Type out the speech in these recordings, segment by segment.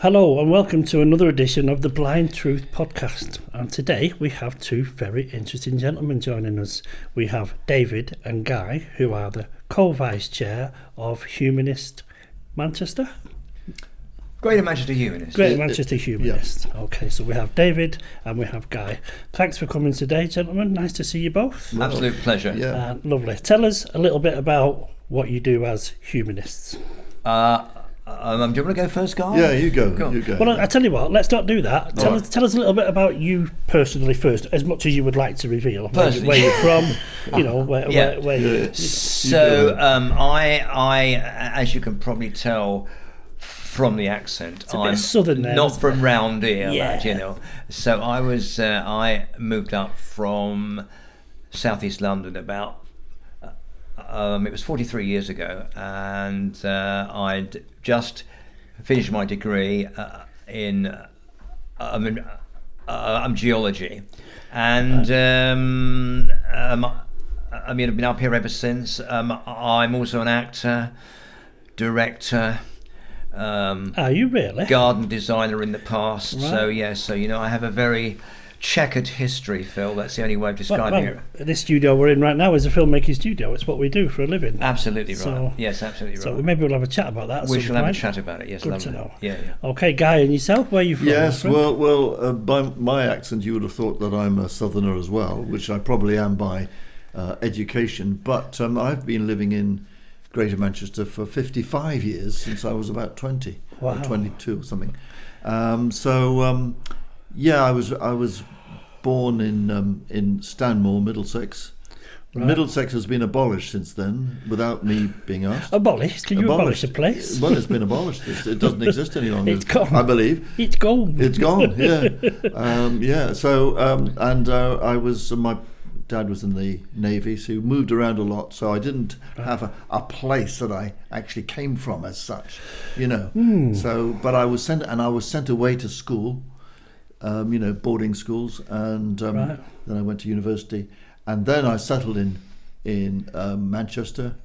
Hello and welcome to another edition of the Blind Truth podcast. And today we have two very interesting gentlemen joining us. We have David and Guy, who are the co-vice chair of Humanist Manchester. Greater Manchester Humanists. Greater Manchester Humanists. Yeah. Okay, so we have David and we have Guy. Thanks for coming today, gentlemen. Nice to see you both. Absolute pleasure. Yeah. Lovely. Tell us a little bit about what you do as humanists. Do you want to go first, Guy? Yeah, you go. You go. Well, I tell you what, let's not do that. Tell us a little bit about you personally first, as much as you would like to reveal. Where you're from, where you... So, I, as you can probably tell from the accent, I'm southern there, not from round here, yeah. So I moved up from southeast London about... it was 43 years ago, and I'd just finished my degree in geology, and I've been up here ever since. I'm also an actor, director. Are you really? Garden designer in the past. Right. So I have a very checkered history, Phil. That's the only way of describing it. This studio we're in right now is a filmmaking studio. It's what we do for a living. Absolutely right. Yes, absolutely right. So maybe we'll have a chat about that. We shall have a chat about it. Yes, good lovely. to know. Yeah. Okay, Guy, and yourself? Where are you from? Yes, well, by my accent, you would have thought that I'm a southerner as well, which I probably am by education. But I've been living in Greater Manchester for 55 years, since I was about 20 or 22 or something. I was born in Stanmore, Middlesex. Right. Middlesex has been abolished since then, without me being asked. Abolished? Can you abolish a place? Well, it's been abolished. It doesn't exist any longer. It's gone. I believe. It's gone. It's gone. Yeah. So I was. My dad was in the Navy, so he moved around a lot. So I didn't have a place that I actually came from as such, So, but I was sent away to school. Boarding schools, and then I went to university, and then I settled in Manchester,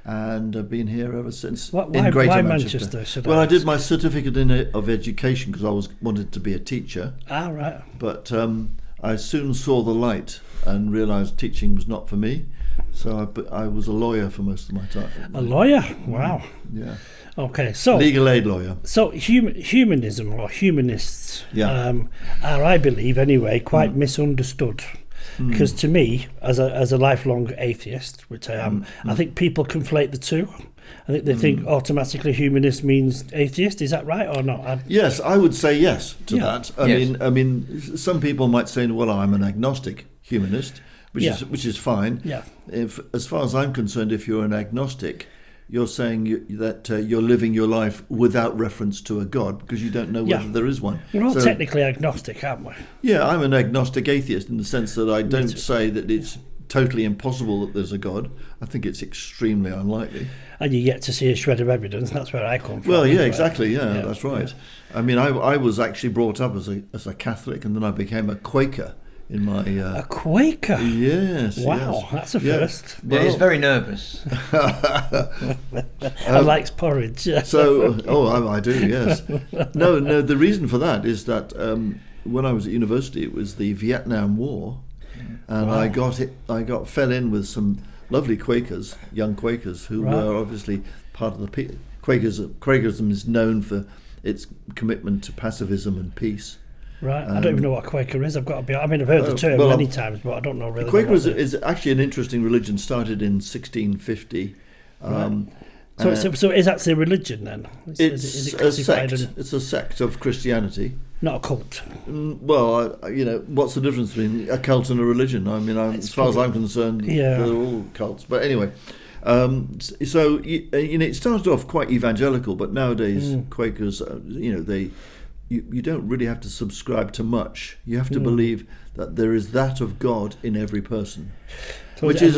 and I've been here ever since. In Greater Manchester? I did my certificate of education because I wanted to be a teacher. Right. But I soon saw the light and realised teaching was not for me, so I was a lawyer for most of my time. A lawyer? Wow. Yeah. Okay, so legal aid lawyer. So humanism or humanists are, I believe anyway, quite misunderstood. Because to me, as a lifelong atheist, which I am, I think people conflate the two. I think they think automatically humanist means atheist. Is that right or not? Yes, I would say yes to that. I mean, some people might say, "Well, I'm an agnostic humanist," which is fine. Yeah. As far as I'm concerned, if you're an agnostic, you're saying that you're living your life without reference to a God because you don't know whether there is one. We're all technically agnostic, aren't we? Yeah, I'm an agnostic atheist in the sense that I don't say that it's totally impossible that there's a God. I think it's extremely unlikely. And you get to see a shred of evidence. That's where I come from. Well, yeah, exactly. Yeah, that's right. Yeah. I mean, I was actually brought up as a Catholic, and then I became a Quaker. In my a Quaker? Yes. Wow, that's a first. Well, he's very nervous. I likes porridge. I do, yes. No, the reason for that is that when I was at university, it was the Vietnam War, and I fell in with some lovely Quakers, young Quakers, who were obviously part of the Quakerism is known for its commitment to pacifism and peace. Right, I don't even know what a Quaker is. I've heard the term many times, but I don't know really. Quaker is actually an interesting religion. Started in 1650. So is that a religion then? It's a sect. It's a sect of Christianity. Not a cult. Well, what's the difference between a cult and a religion? I mean, as far as I'm concerned, they're all cults. But anyway, it started off quite evangelical, but nowadays Quakers, You don't really have to subscribe to much. You have to believe that there is that of God in every person, so which is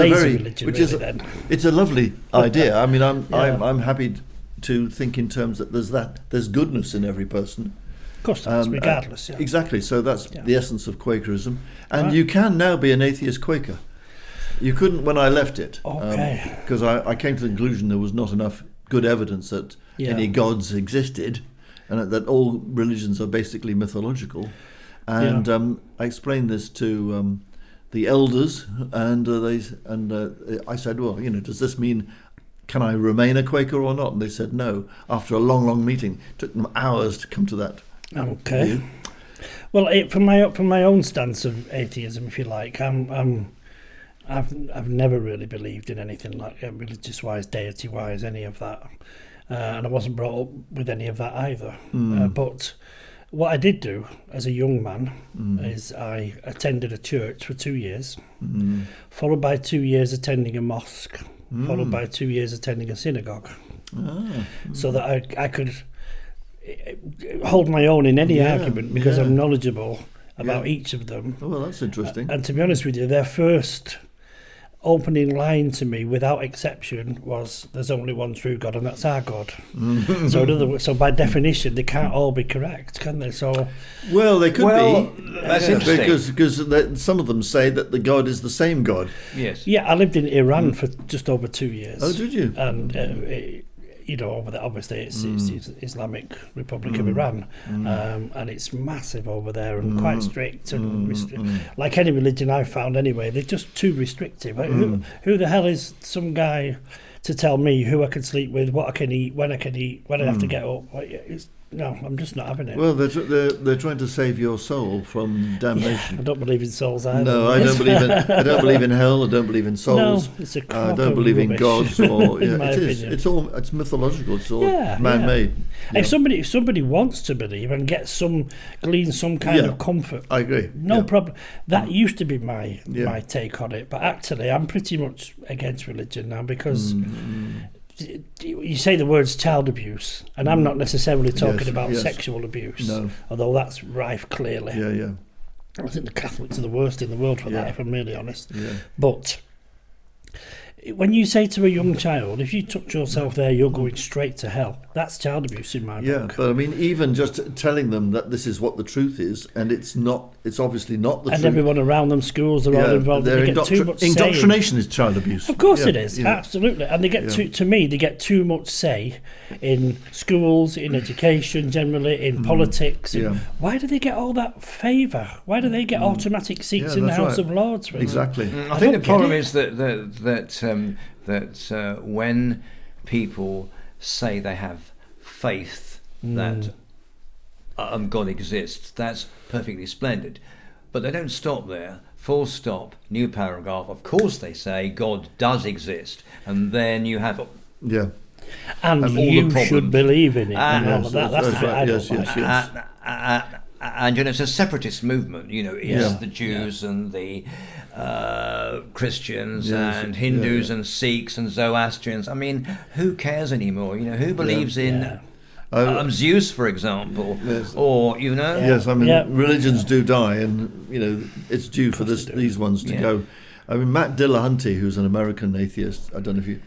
it's a lovely idea. I mean, I'm happy to think in terms that there's goodness in every person. Of course, that's regardless. Exactly. So that's the essence of Quakerism, and you can now be an atheist Quaker. You couldn't when I left it, because I came to the conclusion there was not enough good evidence that any gods existed. and that all religions are basically mythological. And I explained this to the elders, and I said, well, does this mean, can I remain a Quaker or not? And they said no. After a long meeting, it took them hours to come to that. Okay. view. Well, from my own stance of atheism, if you like, I've never really believed in anything like religious-wise, deity-wise, any of that, and I wasn't brought up with any of that either. But what I did do as a young man is I attended a church for 2 years, followed by 2 years attending a mosque, followed by 2 years attending a synagogue, so that I could hold my own in any argument, because I'm knowledgeable about each of them. Oh, well, that's interesting. And to be honest with you, their first opening line to me, without exception, was, "There's only one true God, and that's our God." So in other words, so by definition, they can't all be correct, can they? So Well, they could be. That's interesting. Because some of them say that the God is the same God. Yes. yeah, I lived in Iran for just over 2 years. Oh, did you? And over there, obviously it's Islamic Republic of Iran, and it's massive over there and quite strict and like any religion I've found anyway, they're just too restrictive. Like, who the hell is some guy to tell me who I can sleep with, what I can eat, when I have to get up? No, I'm just not having it. Well, they're trying to save your soul from damnation. I don't believe in souls either. No, I don't believe in hell. I don't believe in souls. No, it's a I crock don't of believe in rubbish, gods. Or in my opinion. It's mythological. It's all Yeah, man-made. If somebody wants to believe and glean some kind of comfort, I agree. no problem. That used to be my take on it, but actually I'm pretty much against religion now, because you say the words child abuse, and I'm not necessarily talking about sexual abuse, although that's rife clearly. Yeah. I think the Catholics are the worst in the world for that, if I'm really honest. Yeah. But when you say to a young child, if you touch yourself there, you're going straight to hell, that's child abuse in my book. But I mean, even just telling them that this is what the truth is, and it's obviously not the truth. And everyone around them, schools are all involved. They get too much indoctrination is child abuse. Of course it is, absolutely. And they get to me, they get too much say in schools, in education generally, in politics. Why do they get all that favour? Why do they get automatic seats in the House of Lords? Exactly. I think the problem is that when people say they have faith that God exists, that's perfectly splendid. But they don't stop there. Full stop, new paragraph. Of course they say God does exist. And then you have... And you should believe in it. That's right. And it's a separatist movement. It's the Jews and the Christians and Hindus and Sikhs and Zoroastrians. I mean, who cares anymore? Who believes in Zeus, for example, or Yes, I mean, religions do die, and it's due for these ones to go. I mean, Matt Dillahunty, who's an American atheist, I don't know if you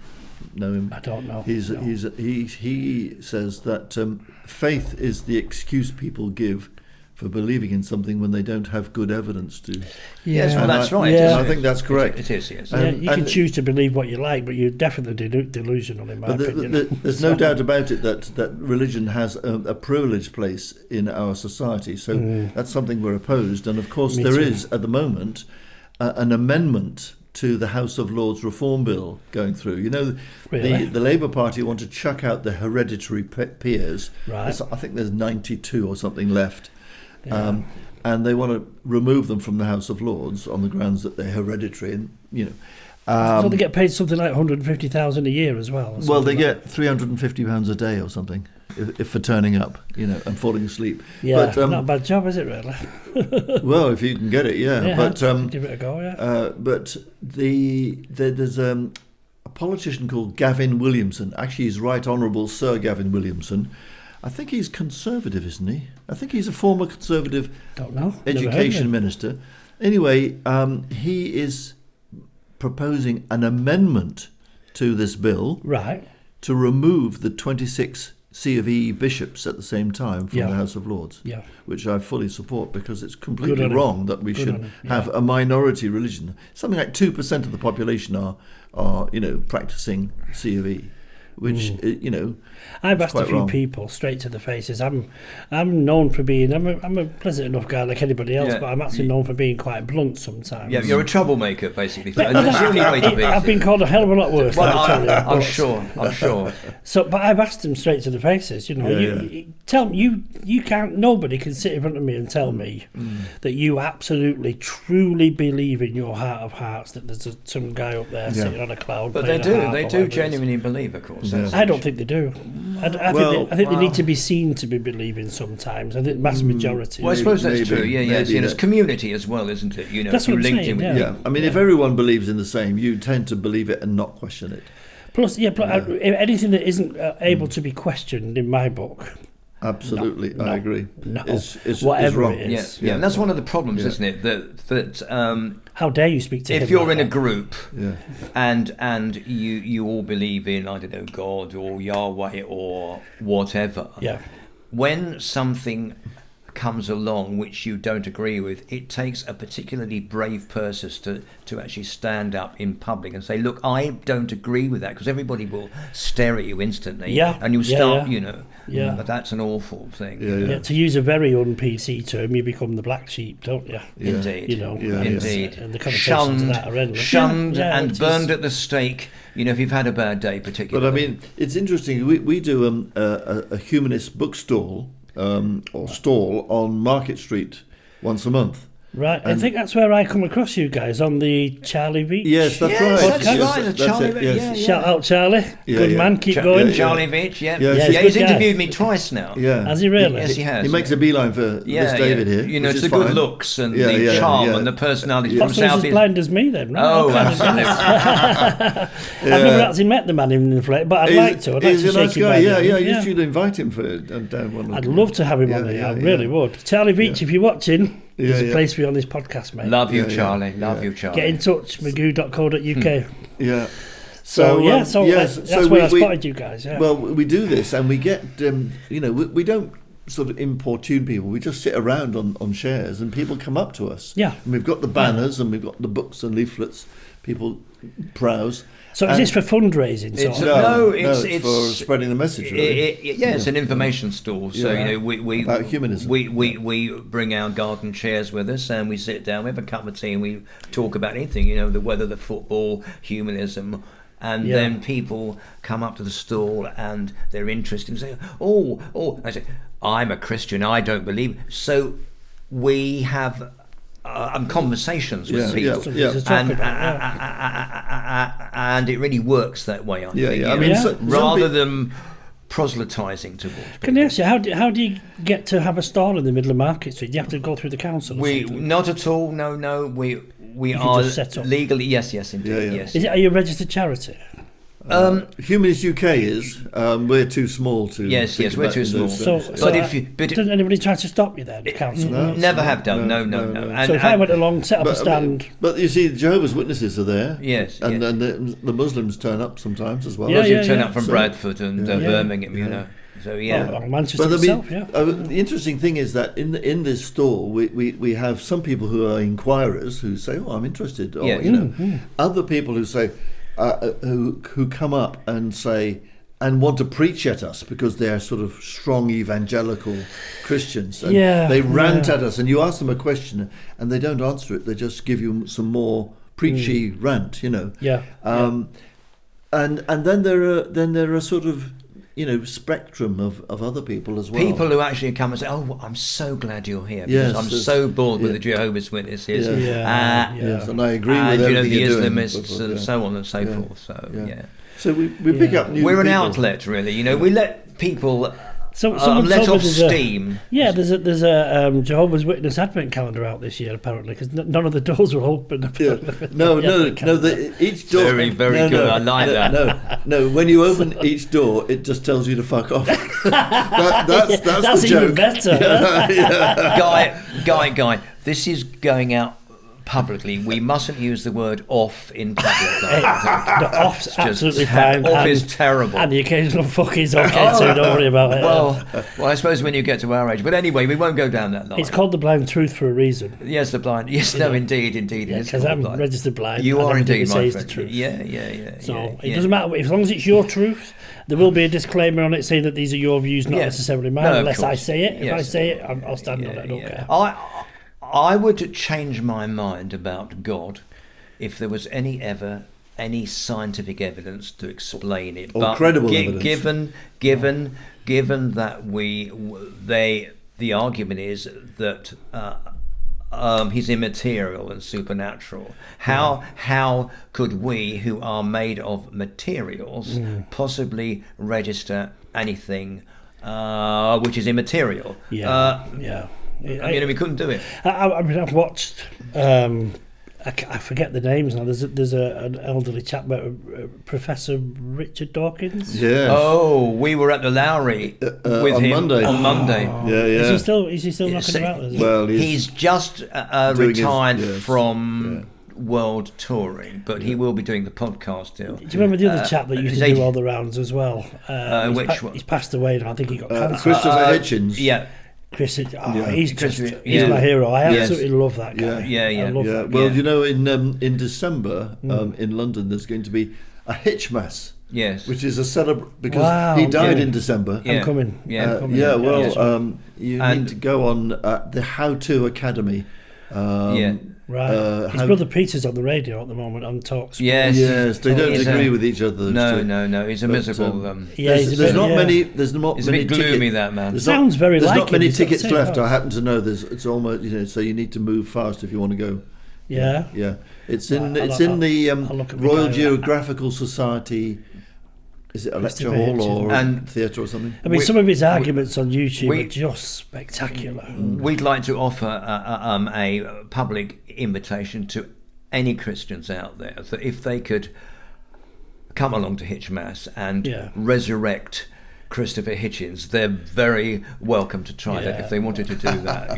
know him. I don't know. He says that faith is the excuse people give for believing in something when they don't have good evidence to. Yes, well, that's right. I think that's correct. It is, yes. You can choose to believe what you like, but you're definitely delusional, in my opinion. There's no doubt about it that religion has a privileged place in our society. So that's something we're opposed. And of course, there is at the moment an amendment to the House of Lords Reform Bill going through. Really? The Labour Party want to chuck out the hereditary peers. Right. I think there's 92 or something left. And they want to remove them from the House of Lords on the grounds that they're hereditary, and so they get paid something like 150,000 a year as well. Well, they get £350 a day or something if for turning up, and falling asleep. Yeah, but, not a bad job, is it really? Well, if you can get it, but give it a go. But there's a politician called Gavin Williamson. Actually, he's Right Honourable Sir Gavin Williamson. I think he's Conservative, isn't he? I think he's a former Conservative education minister. Anyway, he is proposing an amendment to this bill to remove the 26 C of E bishops at the same time from the House of Lords, which I fully support, because it's completely wrong that we should have a minority religion. Something like 2% of the population are practicing C of E. which I've asked a quite few wrong. people straight to the faces. I'm known for being. I'm a pleasant enough guy like anybody else, but I'm actually known for being quite blunt sometimes. Yeah, you're a troublemaker, basically. And that's the only way to be. I've been called a hell of a lot worse. Well, let me tell you, I'm sure. So, but I've asked them straight to the faces. Tell me, you can't. Nobody can sit in front of me and tell me that you absolutely, truly believe in your heart of hearts that there's some guy up there sitting on a cloud. But they do genuinely believe, of course. Yeah. I don't think they do. I think they need to be seen to be believing sometimes. I think the mass majority. Well, I suppose that's true. Yeah, maybe it's community as well, isn't it? That's what I'm saying, with Yeah, I mean, if everyone believes in the same, you tend to believe it and not question it. Plus, anything that isn't able to be questioned in my book. Absolutely, No, I agree. no, It's whatever wrong. it is. Yeah, and that's one of the problems, isn't it? That how dare you speak to him if you're like in a that? group Yeah. and you all believe in, I don't know, God or Yahweh or whatever, when something comes along which you don't agree with, it takes a particularly brave person to actually stand up in public and say, look, I don't agree with that, because everybody will stare at you instantly, and you'll start, but that's an awful thing. Yeah, to use a very un-PC term, you become the black sheep, don't you? Yeah. Indeed, Indeed. And the connotations of that are endless. Shunned and burned at the stake, if you've had a bad day, particularly. But I mean, it's interesting. We do a humanist bookstall or stall on Market Street once a month. Right, I think that's where I come across you guys, on the Charlie Beach. Yes, that's right. That's Yes, right, the that's Charlie it, Beach. yes. Yeah. Shout out, Charlie. Good man, keep going. Charlie Beach, yeah. Yes. He's a He's good guy. interviewed me twice now. Yeah. Has he really? Yes, he has. He makes a beeline for Miss David here. It's which the is good fine. looks and the charm and the personality from That's why he's South as blind as me then, right? Oh, Okay. absolutely. I've never actually met the man in the flesh, but I'd like to. I'd like He's to a shake nice him guy. by the Yeah, hand. you should invite him for down one of I'd them. love to have him on there. I really would. Charlie Beach, if you're watching, there's a place for you on this podcast, mate. Love you, Charlie. Love you, Charlie. Get in touch, magoo.co.uk. Yeah. So that's where I spotted you guys. Yeah. Well, we do this, and we get we don't sort of importune people. We just sit around on shares, and people come up to us. Yeah. And we've got the banners, and we've got the books and leaflets. People browse. So is this for fundraising? It's for spreading the message. Really. It's an information stall. So we about humanism. We bring our garden chairs with us, and we sit down. We have a cup of tea, and we talk about anything. The weather, the football, humanism. And then people come up to the stall and they're interested and say, I say, I'm a Christian, I don't believe. So we have conversations with people. And it really works that way, I think. I mean, rather than proselytising towards people. Can I ask you, how do you get to have a stall in the middle of Market Street? Do you have to go through the council? Not at all, no. We are just set up. legally, yes, indeed, yes. Are you a registered charity? Humanist UK is. We're too small to. Yes, we're too small. Doesn't anybody try to stop you then, the council? Never have done. No. And, so if I went along, set up a stand. But you see, Jehovah's Witnesses are there. Yes. And then the Muslims turn up sometimes as well. Turn up from Bradford and Birmingham, So Manchester itself, the interesting thing is that in this store we have some people who are inquirers who say, "Oh, I'm interested," or other people who say who come up and say and want to preach at us because they're sort of strong evangelical Christians, and they rant at us, and you ask them a question and they don't answer it; they just give you some more preachy rant, And then there are sort of spectrum of other people as well. People who actually come and say, "Oh, I'm so glad you're here because I'm so bored with the Jehovah's Witnesses." Yes, and I agree with everything the you're Islamists doing. and so on and so forth. So So we pick up new We're an people. outlet, really. We let people Someone let told me off steam. There's a Jehovah's Witness Advent calendar out this year apparently, because none of the doors were open. No. Each door. Very good. I like that. No. When you open each door, it just tells you to fuck off. That's the even better. Guy. This is going out publicly. We mustn't use the word off in public. The off's absolutely fine. Off is terrible. And the occasional fuck is okay, so don't worry about it. Well, I suppose when you get to our age. But anyway, we won't go down that line. It's called the blind truth for a reason. Yes, the blind. Yes, no, indeed. Because I'm registered blind. You are indeed, my my friend. the truth. Yeah. So it doesn't matter, as long as it's your truth, there will be a disclaimer on it saying that these are your views, not necessarily mine, unless I say it. If I say it, I'll stand on it, I don't care. I would change my mind about God if there was any scientific evidence to explain it. Or credible evidence. Given that the argument is that he's immaterial and supernatural. How could we, who are made of materials, possibly register anything which is immaterial? We couldn't do it. I've watched. I forget the names now. There's an elderly chap, Professor Richard Dawkins. Yeah. Oh, we were at the Lowry with on him Monday. on Monday. Yeah. Is he still knocking about? Well, he's just retired from world touring, but he will be doing the podcast still. Do you remember the other chap that used to do all the rounds as well? Which one? He's passed away now. I think he got cancer. Christopher Hitchens. Yeah. He's my hero. I absolutely love that guy. Yeah. I love that guy. Well, you know, in December in London, there's going to be a hitch mass. Yes. Which is a celebration because he died in December. I'm coming. You need to go on the How To Academy. Right. His brother Peter's on the radio at the moment on Talks. Yes, they don't agree with each other. No. He's a miserable. There's not many. There's not he's many. A bit gloomy, that man. Sounds very. There's like not many him. tickets left. I happen to know. It's almost so you need to move fast if you want to go. Yeah. It's in the Royal Geographical Society. Is it a lecture hall or theatre or something? I mean, some of his arguments on YouTube are just spectacular. We'd like to offer a public invitation to any Christians out there that if they could come along to Hitch Mass and resurrect Christopher Hitchens, they're very welcome to try that if they wanted to do that.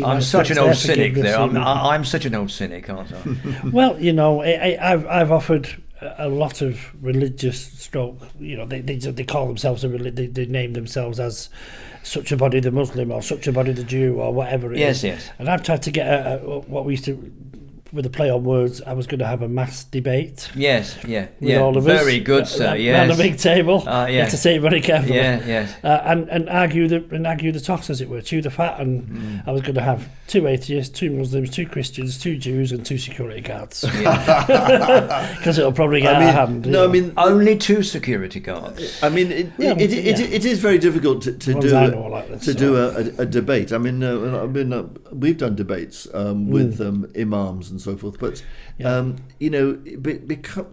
I'm such an old cynic there. I'm such an old cynic, aren't I? Well, I've offered a lot of religious stroke. They call themselves they name themselves as such a body the Muslim or such a body the Jew or whatever it is. Yes. And I've tried to get what we used to, with a play on words, I was going to have a mass debate. Yes, all of us. Very good, sir. Around a big table. You have to say it very carefully. Yes. And argue the toss, as it were, chew the fat. And I was going to have 2 atheists, 2 Muslims, 2 Christians, 2 Jews, and 2 security guards. Because it'll probably get out of hand. No, I mean only 2 security guards. I mean, it is very difficult to do a debate. I mean, we've done debates with imams and so forth, but because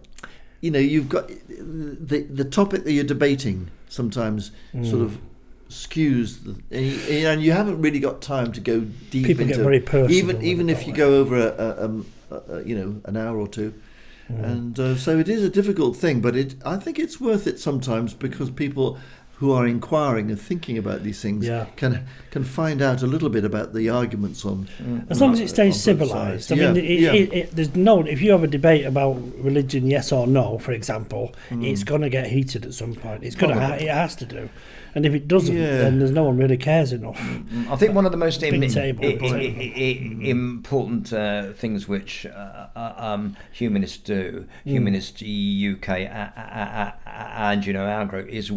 you've got the topic that you're debating sometimes sort of skews and you haven't really got time to go deep People into get very personal even if you go over an hour or two. And so it is a difficult thing, but I think it's worth it sometimes because people who are inquiring and thinking about these things can find out a little bit about the arguments on. As long as it stays civilised. I mean, there's no. If you have a debate about religion, yes or no, for example, it's going to get heated at some point. It has to do. And if it doesn't, then there's no one really cares enough. I think one of the most important things which humanists do, Humanist UK and our group, is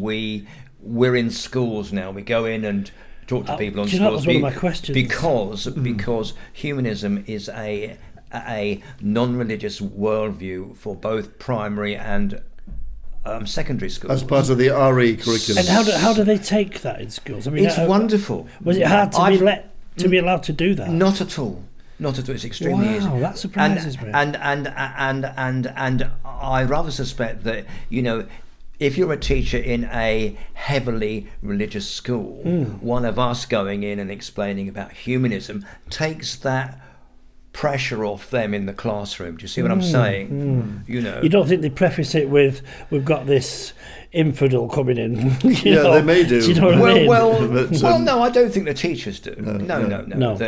we're in schools now. We go in and talk to people on schools. That was one of my questions. Because humanism is a non-religious worldview for both primary and secondary schools. As part of the RE curriculum. And how do they take that in schools? I mean, it's wonderful. Was it hard to be allowed to do that? Not at all. It's extremely easy. Wow, that surprises me. And I rather suspect that if you're a teacher in a heavily religious school, one of us going in and explaining about humanism takes that pressure off them in the classroom. Do you see what I'm saying? You don't think they preface it with, we've got this infidel coming in? They may do. Do you know what I mean? Well, no, I don't think the teachers do. No.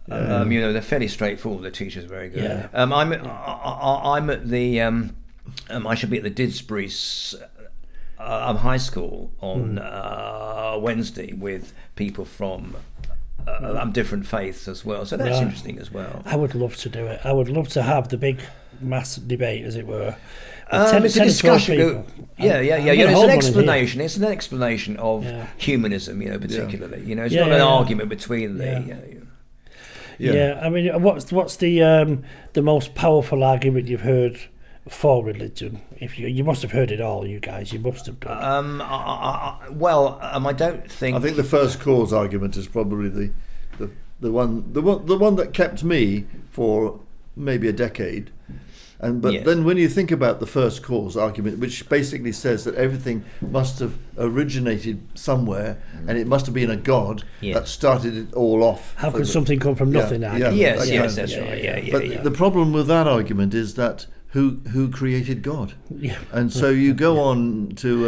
They're fairly straightforward. The teacher's very good. Yeah. I'm at the. I should be at the Didsbury High School on Wednesday with people from different faiths as well. So that's interesting as well. I would love to do it. I would love to have the big mass debate, as it were. It's a discussion. It's an explanation. It's an explanation of humanism, particularly. It's not an argument between the. I mean, what's the most powerful argument you've heard for religion? If you must have heard it all, you guys. You must have done. I don't think. I think the first cause argument is probably the one that kept me for maybe a decade. Then when you think about the first cause argument, which basically says that everything must have originated somewhere, and it must have been a god that started it all off. How could something come from nothing? Yes, that's right. But the problem with that argument is that who created God? Yeah. And so you go on to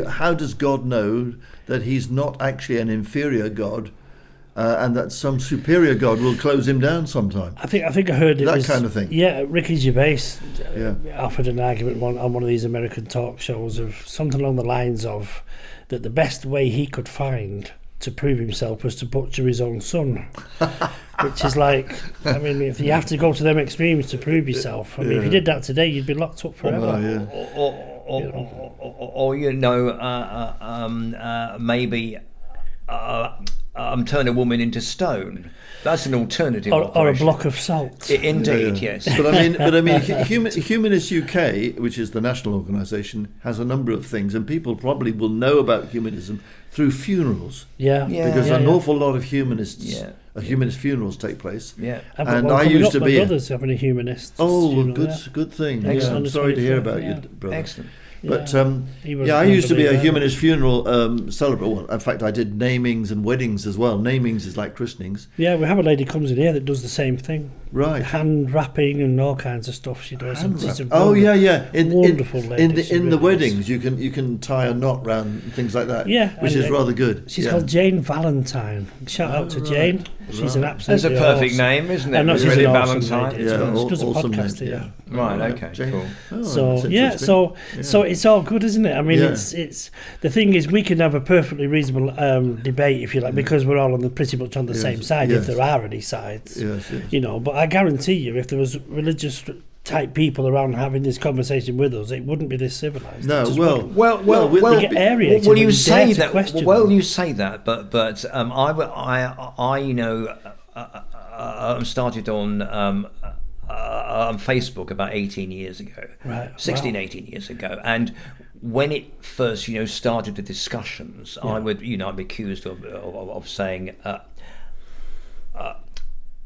how does God know that he's not actually an inferior God? And that some superior God will close him down sometime. I think I heard that kind of thing. Yeah, Ricky Gervais offered an argument on one of these American talk shows of something along the lines of that the best way he could find to prove himself was to butcher his own son, which is like, I mean, if you have to go to them extremes to prove yourself, I mean, if you did that today, you'd be locked up forever. Maybe. Turn a woman into stone. That's an alternative. Or a block of salt. Indeed, yes. But I mean, Humanists UK, which is the national organisation, has a number of things, and people probably will know about humanism through funerals. Because an awful lot of humanist funerals take place. Yeah. And I used to be. My brother's having a humanist. Oh, good thing. Excellent. I'm sorry to hear about you, brother. Excellent. But I used to be a humanist funeral celebrant. Well, in fact, I did namings and weddings as well. Namings is like christenings. Yeah, we have a lady comes in here that does the same thing. Right. Hand wrapping and all kinds of stuff she does. Wonderful lady. In the weddings, you can tie a knot round and things like that. Yeah, which is rather good. She's called Jane Valentine. Shout out to Jane. She's an absolute. That's a perfect name, isn't it? I know she's an awesome lady. She does a podcast name, here. Right. Okay. Jane. Cool. So it's all good, isn't it? I mean, it's the thing is we can have a perfectly reasonable debate, if you like, because we're all pretty much on the same side, if there are any sides. But I guarantee you, if there was religious type people around having this conversation with us, it wouldn't be this civilized. No, you say that. Well, you say that, but I started on Facebook about 18 years ago, 18 years ago, and when it first, started the discussions, I would, I'm accused of saying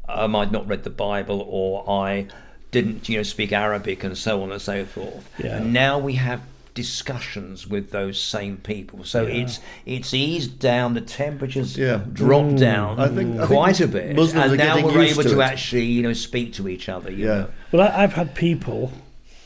I'd not read the Bible, or I didn't, speak Arabic, and so on and so forth. Yeah. And now we have discussions with those same people, so it's eased down, the temperatures dropped down I think quite a bit, Muslims and now we're able to it. Actually speak to each other. You know? Well, I've had people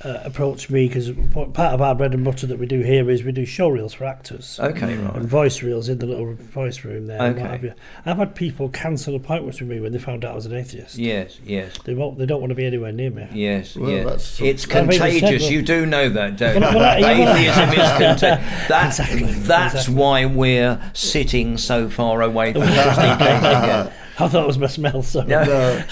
approach me, because part of our bread and butter that we do here is we do show reels for actors. Okay, right. And voice reels in the little voice room there. Okay. And what have you. I've had people cancel appointments with me when they found out I was an atheist. Yes. They don't want to be anywhere near me. Yes. It's contagious. You do know that, don't you? Atheism is contagious. That's why we're sitting so far away from the I thought it was my smell, sorry. No.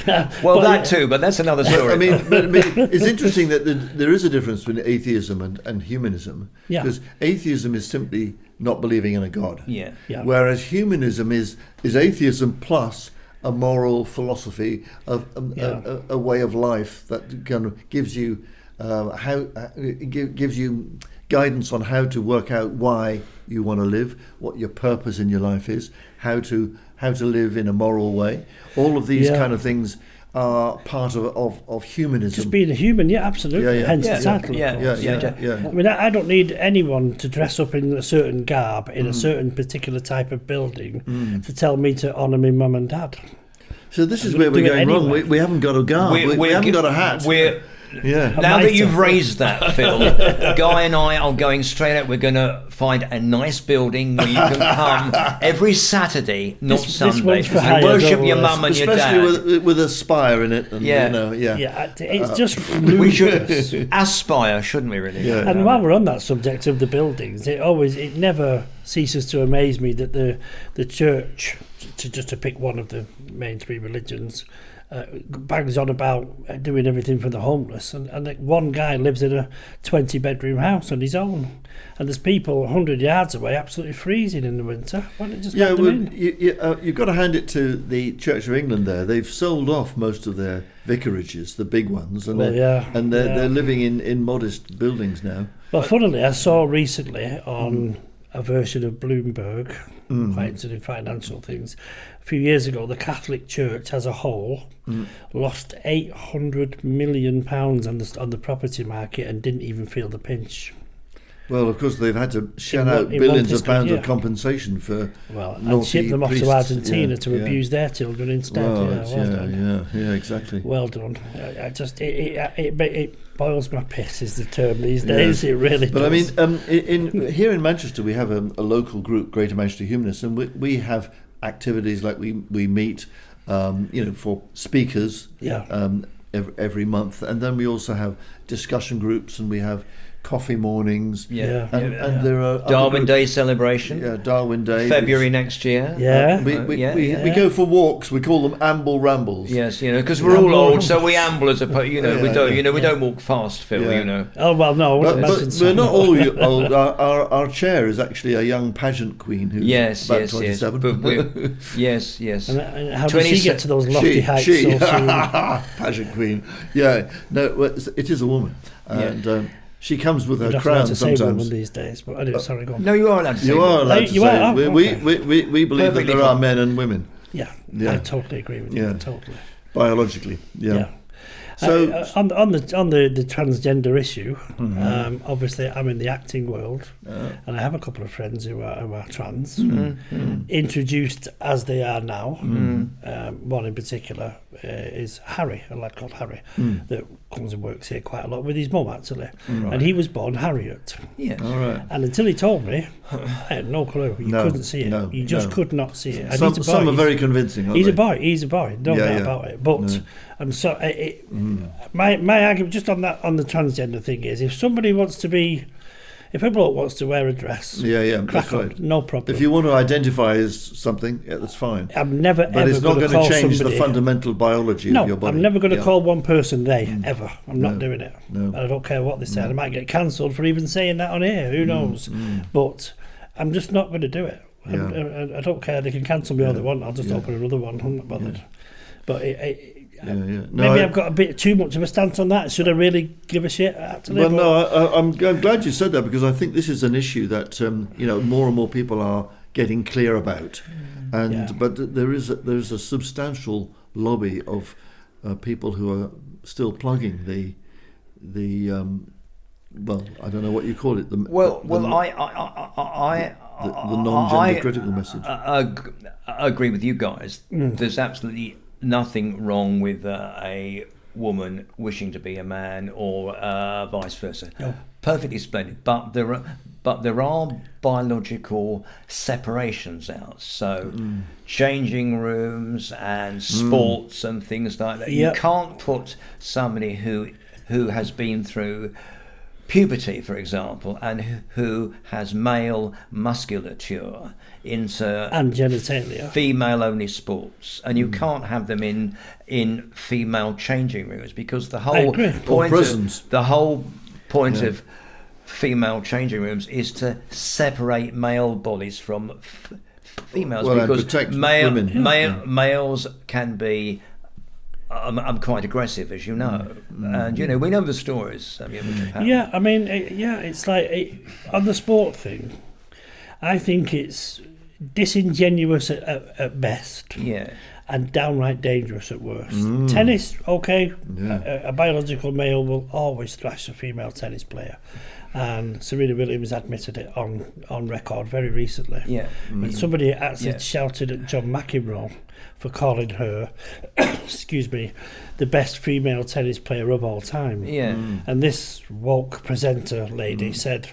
Well, that too, but that's another story. I mean, it's interesting that there is a difference between atheism and humanism. Yeah. Because atheism is simply not believing in a god. Yeah. Whereas humanism is atheism plus a moral philosophy of a way of life that kind of gives you gives you guidance on how to work out why you want to live, what your purpose in your life is, how to live in a moral way. All of these kind of things are part of humanism. Just being a human, absolutely. Hence the title. I mean, I don't need anyone to dress up in a certain garb in a certain particular type of building to tell me to honour my mum and dad. So this is where we're going wrong. We haven't got a garb. We haven't got a hat. Yeah. Now that you've raised that, Phil, Guy and I are going straight out. We're going to find a nice building where you can come every Saturday, not Sunday, one's for and hire, worship don't your worry. mum and your dad. Especially with a spire in it. And, Yeah. You know, yeah. Yeah, it's just We should ludicrous. aspire, shouldn't we? Really? Yeah. And while we're on that subject of the buildings, it never ceases to amaze me that the church, to pick one of the main three religions, bangs on about doing everything for the homeless, and one guy lives in a 20-bedroom house on his own, and there's people 100 yards away absolutely freezing in the winter. Why don't you just let them in? You've got to hand it to the Church of England there. They've sold off most of their vicarages, the big ones, and they're living in modest buildings now. Well, funnily, I saw recently on a version of Bloomberg, quite interested in financial things, a few years ago, the Catholic Church as a whole lost £800 million on the property market and didn't even feel the pinch. Well, of course, they've had to shell In out one billions of fiscal pounds year. of compensation for And ship them off priests. to Argentina to Yeah. abuse their children instead. Well, Well done. yeah, exactly. Well done. I just it boils my piss is the term these days. It really But does. I mean, here in Manchester, we have a local group, Greater Manchester Humanists, and we have activities like we meet, for speakers, every month, and then we also have discussion groups, and we have coffee mornings. And there are Darwin Day celebration. Yeah, Darwin Day. February next year. We go for walks. We call them amble rambles. Yes, because we're all old, so we amble as opposed. We don't walk fast, Phil. Yeah. Oh well, no. But we're not all old. Our chair is actually a young pageant queen who's about 27. But yes. And how does she get to those lofty heights so soon? Pageant queen. Yeah, no, it is a woman, and she comes with her crown to sometimes. say woman these days, but anyway, sorry, go on. No, you are allowed to say. You are allowed to You say. are? Oh, we okay. believe that there are men and women. Yeah, Yeah. I totally agree with you. Yeah. Totally. Biologically. Yeah. So on the transgender issue, obviously I'm in the acting world, and I have a couple of friends who are trans, introduced as they are now. One in particular is Harry, a lad called Harry, that comes and works here quite a lot with his mum actually, and he was born Harriet. Yes. All right. And until he told me, I had no clue. You couldn't see it. You just could not see it. And he's a boy. Some are very convincing. Aren't He's they? a boy. He's a boy. No doubt about it. But I'm so. My argument just on the transgender thing is, if somebody wants to be, if a bloke wants to wear a dress, crack that's on, right. No problem. If you want to identify as something, that's fine. I'm never But ever it's not going going to to change somebody, the fundamental biology of your body. I'm never going to call one person they ever. I'm not No. doing it. No. And I don't care what they say. I might get cancelled for even saying that on air. Who knows? But I'm just not going to do it. I don't care. They can cancel me all they want. I'll just open another one. I'm not bothered. But maybe I've got a bit too much of a stance on that. Should I really give a shit? Actually, I'm glad you said that, because I think this is an issue that more and more people are getting clear about, but there is a substantial lobby of people who are still plugging the I don't know what you call it. The non-gender critical message. I agree with you guys. There's absolutely nothing wrong with a woman wishing to be a man or vice versa. No. Perfectly splendid. But there are biological separations out. So changing rooms and sports and things like that. Yep. You can't put somebody who has been through puberty, for example, and who has male musculature into and genitalia. female-only sports, and you can't have them in female changing rooms, because the whole point of female changing rooms is to separate male bodies from females, because males can be. I'm quite aggressive, as you know, and we know the stories. Which have happened. Yeah, I mean, it's like on the sport thing. I think it's disingenuous at best, and downright dangerous at worst. Tennis, okay, a biological male will always thrash a female tennis player, And Serena Williams admitted it on record very recently. Yeah. And somebody actually shouted at John McEnroe for calling her, excuse me, the best female tennis player of all time. Yeah. And this woke presenter lady said,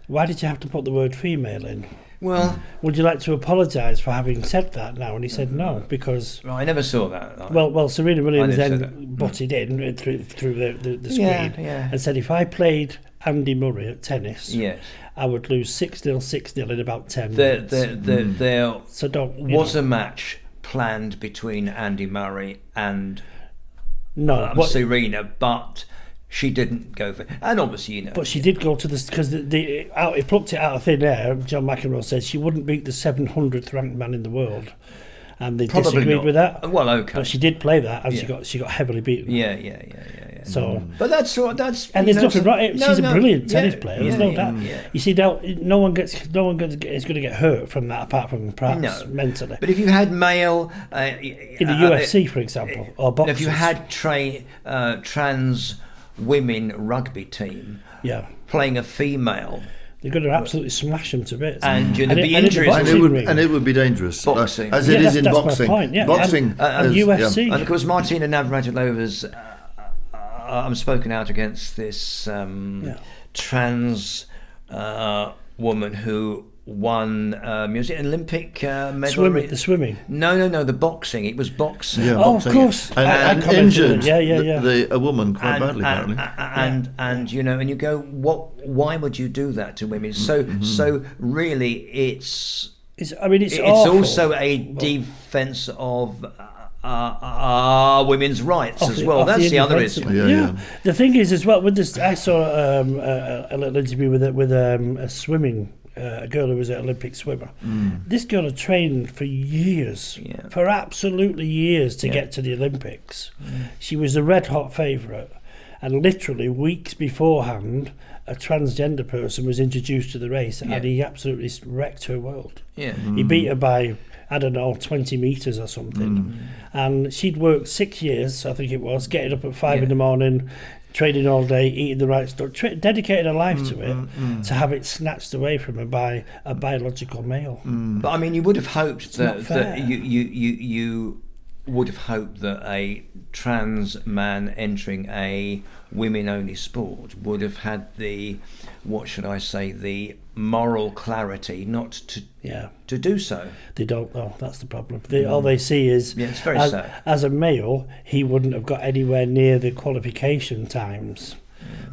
"Why did you have to put the word female in? Well, Would you like to apologise for having said that now?" And he said no, because... I never saw that. Well, Serena Williams didn't say then butted in through the screen Yeah. and said, if I played Andy Murray at tennis, Yes. I would lose 6-0, 6-0 in about 10 minutes. There So don't... was a match planned between Andy Murray and Serena, but she didn't go for it. And obviously, But she did go to this, because he plucked it out of thin air. John McEnroe said she wouldn't beat the 700th ranked man in the world. And they Probably disagreed not. with that. Well, okay. But she did play that, and Yeah. she got heavily beaten. Yeah. So... But that's And there's nothing wrong. She's a brilliant tennis player. There's no yeah, doubt. yeah. You see, no one is going to get hurt from that, apart from perhaps mentally. But if you had male In the UFC, for example, or boxers. if you had trans women rugby team playing a female, they're going to absolutely smash them to bits. and there'd be in the injuries. boxing ring. And it would be dangerous. Boxing. As it is in that's boxing. my point, yeah. Boxing. And UFC. And of course, Martina Navratilova's spoken out against this trans woman who won Olympic medal. The swimming. No, the boxing. It was boxing. Yeah, Oh, boxing. of course. And I injured yeah. a woman quite badly, apparently. And you go, why would you do that to women? So really, it's awful. also a defence of women's rights as well. That's the other issue. Yeah. The thing is, as well, with this, I saw a little interview with a swimming. A girl who was an Olympic swimmer. This girl had trained for years, for absolutely years, to get to the Olympics. She was a red hot favourite, and literally weeks beforehand, a transgender person was introduced to the race, and he absolutely wrecked her world. He beat her by, I don't know, 20 metres or something. And she'd worked 6 years, I think it was, getting up at 5 in the morning, training all day, eating the right stuff, dedicated her life to it, to have it snatched away from her by a biological male. But I mean, you would have hoped that you would have hoped that a trans man entering a women-only sport would have had the, what should I say, the moral clarity not to do so. They don't, though. That's the problem. All they see is, it's very sad. As a male, he wouldn't have got anywhere near the qualification times.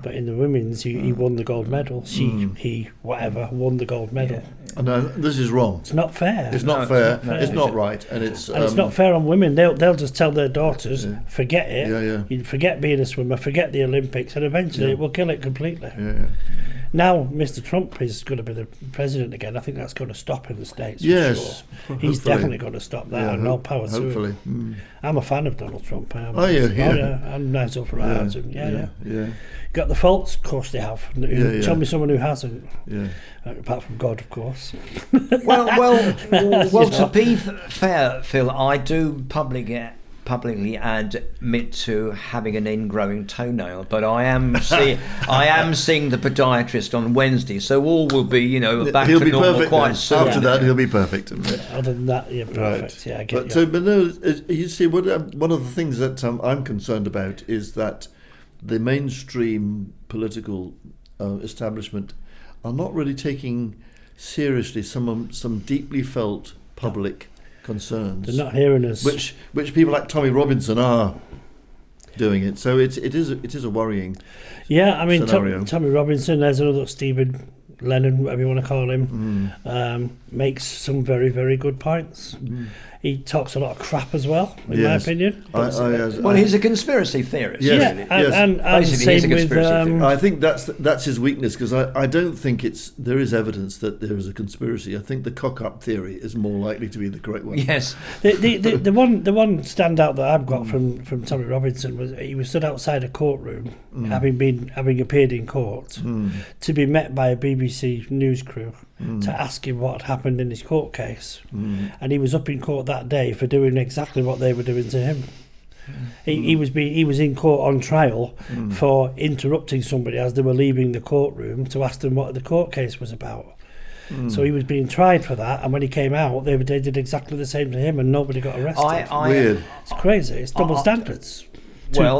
But in the women's, he won the gold medal. He won the gold medal. And this is wrong. It's not fair. It's not fair. It's not right. And it's not fair on women. They'll just tell their daughters, forget it. You forget being a swimmer, forget the Olympics, and eventually it will kill it completely. Now, Mr. Trump is going to be the president again. I think that's going to stop in the States. Yes, for sure. He's definitely going to stop that, and all power to him. I'm a fan of Donald Trump. I'm nice up for him. Got the faults? Of course they have. Tell me someone who hasn't. Apart from God, of course. Well, to be fair, Phil, I do publicly admit to having an ingrowing toenail, but I am seeing the podiatrist on Wednesday, so all will be back he'll to be normal perfect quite soon. After that, he'll be perfect. Other than that, perfect. Right. I get but no, you see, one of the things that I'm concerned about is that the mainstream political establishment are not really taking seriously some deeply felt public concerns. They're not hearing us. Which people like Tommy Robinson are doing it. So it is a worrying scenario. Tommy Robinson, there's another Stephen Lennon, whatever you want to call him, makes some very, very good points. He talks a lot of crap as well, in my opinion. He's a conspiracy theorist. Yes. And basically, he's a same conspiracy theorist. I think that's his weakness, because I don't think there is evidence that there is a conspiracy. I think the cock-up theory is more likely to be the correct one. Yes. The one standout that I've got from Tommy Robinson was he was stood outside a courtroom, having appeared in court, to be met by a BBC news crew to ask him what had happened in his court case, and he was up in court that day for doing exactly what they were doing to him. He was in court on trial for interrupting somebody as they were leaving the courtroom to ask them what the court case was about. So he was being tried for that, and when he came out, they did exactly the same to him, and nobody got arrested. Weird. It's crazy. It's double standards. I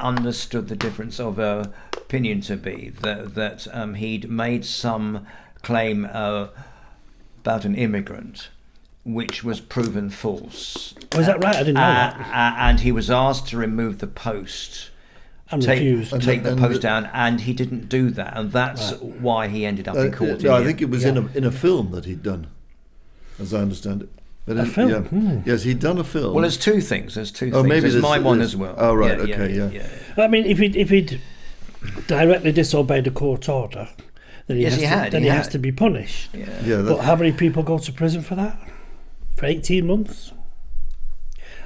understood the difference of opinion to be that he'd made some claim about an immigrant, which was proven false. Oh, is that right? I didn't know that. And he was asked to remove the post. And refused. Take the post down, and he didn't do that, and that's why he ended up in court. I think it was in a film that he'd done, as I understand it. A film? Yeah. Yes, he'd done a film. Well, there's two things. Oh, maybe there's my one as well. Oh, right. Yeah. I mean, if he'd directly disobeyed a court order, then he has to be punished. Yeah. But how many people go to prison for that? For 18 months?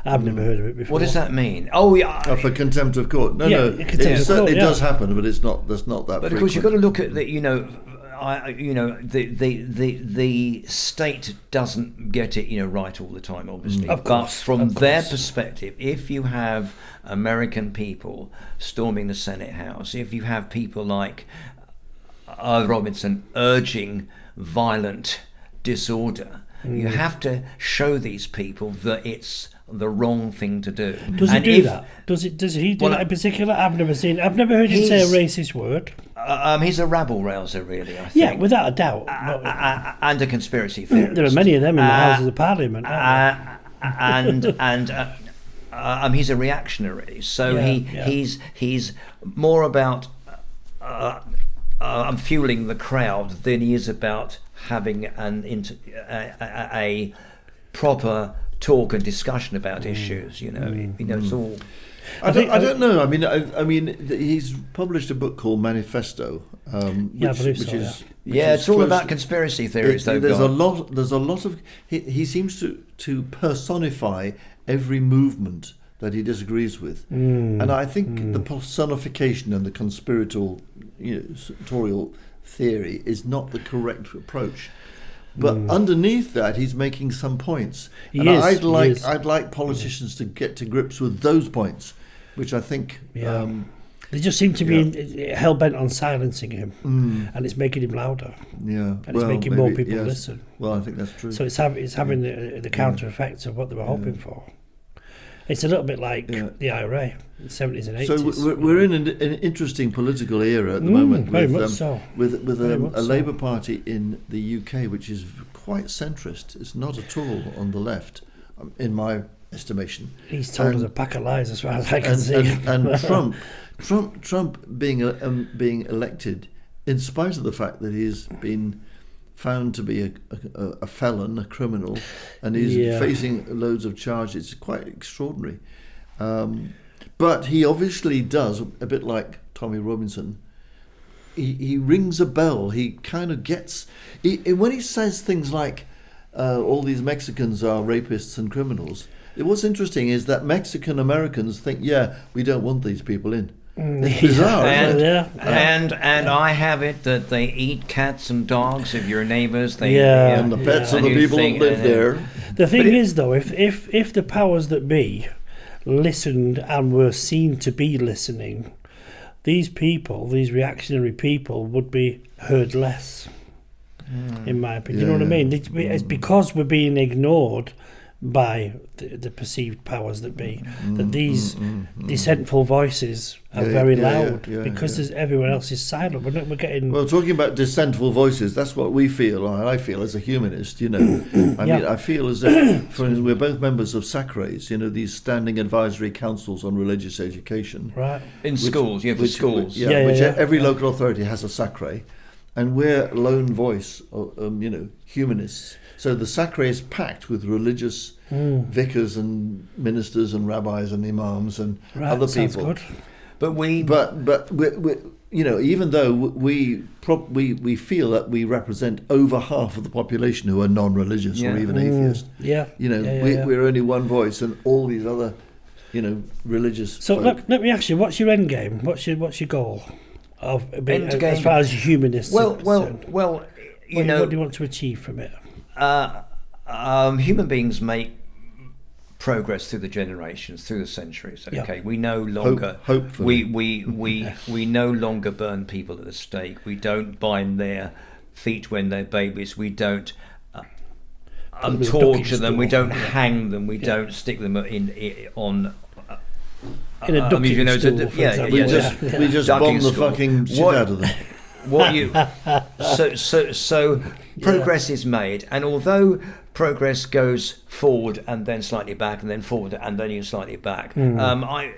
I've never heard of it before. What does that mean? Oh, yeah. For contempt of court. No. It does happen, but it's not. That's not that. But of course, you've got to look at the. The state doesn't get it, right all the time, obviously. Of course, but from their perspective, if you have American people storming the Senate House, if you have people like Robinson urging violent disorder, you have to show these people that it's the wrong thing to do. Does he do that? Does he do that in particular? I've never heard him say a racist word. He's a rabble rouser, really, I think. Yeah, without a doubt. And a conspiracy theorist. There are many of them in the Houses of Parliament, and he's a reactionary. So he's more about fueling the crowd than he is about having a proper talk and discussion about issues. It's all. I don't know. I mean, he's published a book called Manifesto, it's all about conspiracy theories. There's a lot of. He seems to personify every movement that he disagrees with, and I think the personification and the conspiratorial theory is not the correct approach. But underneath that, he's making some points, I'd like politicians to get to grips with those points, which I think they just seem to be hell bent on silencing him, and it's making him louder. Yeah, and it's making more people listen. Well, I think that's true. So it's having the counter effects of what they were hoping for. It's a little bit like the IRA, the 70s and 80s. So we're in an interesting political era at the moment with a Labour Party in the UK which is quite centrist. It's not at all on the left, in my estimation. He's told us a pack of lies as far as I can see. And Trump being elected, in spite of the fact that he's been found to be a felon, a criminal, and he's facing loads of charges. It's quite extraordinary. But he obviously does, a bit like Tommy Robinson, he rings a bell. He kind of gets... when he says things like, all these Mexicans are rapists and criminals, what's interesting is that Mexican Americans think, we don't want these people in. It's bizarre, isn't it? And I have it that they eat cats and dogs of your neighbours. And the pets of the people that live there. The thing is, though, if the powers that be listened and were seen to be listening, these reactionary people, would be heard less, in my opinion. You know what I mean? It's because we're being ignored by the perceived powers that be, that these dissentful voices are very loud because everyone else is silent. We're getting... Well, talking about dissentful voices, that's what we feel, or I feel as a humanist, I mean, I feel as if, for instance, we're both members of SACRES, these Standing Advisory Councils on Religious Education. Right. Schools, schools. Every local authority has a SACRE, and we're lone voice, humanists. So the SACRE is packed with religious vicars and ministers and rabbis and imams and other people. Good. But we even though we feel that we represent over half of the population who are non-religious or even atheist. We're only one voice, and all these other, religious. So let me ask you, what's your end game? What's your goal of being, as far as humanists? Well, what do you want to achieve from it? Human beings make progress through the generations, through the centuries. Okay, Yeah. we no longer hopefully. we no longer burn people at the stake. We don't bind their feet when they're babies. We don't them in a torture ducking them. We stool. don't hang them. We don't stick them on. In a ducking stool, for example. We just Ducking bomb the school. fucking shit What- out of them. What you so progress is made, and although progress goes forward and then slightly back and then forward and then slightly back, I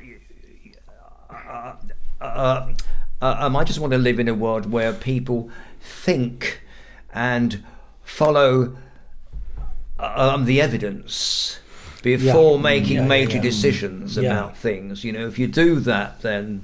just want to live in a world where people think and follow the evidence before making major decisions about things. You know, if you do that, then.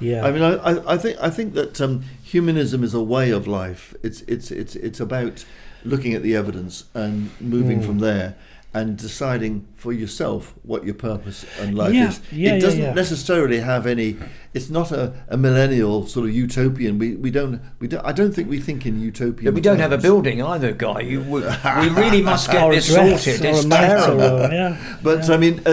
Yeah. I mean, I think that humanism is a way of life. It's about looking at the evidence and moving from there and deciding for yourself what your purpose in life is. It doesn't necessarily have any. It's not a millennial sort of utopian. We don't. I don't think we think in utopian. We don't terms. have a building either, Guy. We really must get this sorted. It's terrible. But I mean,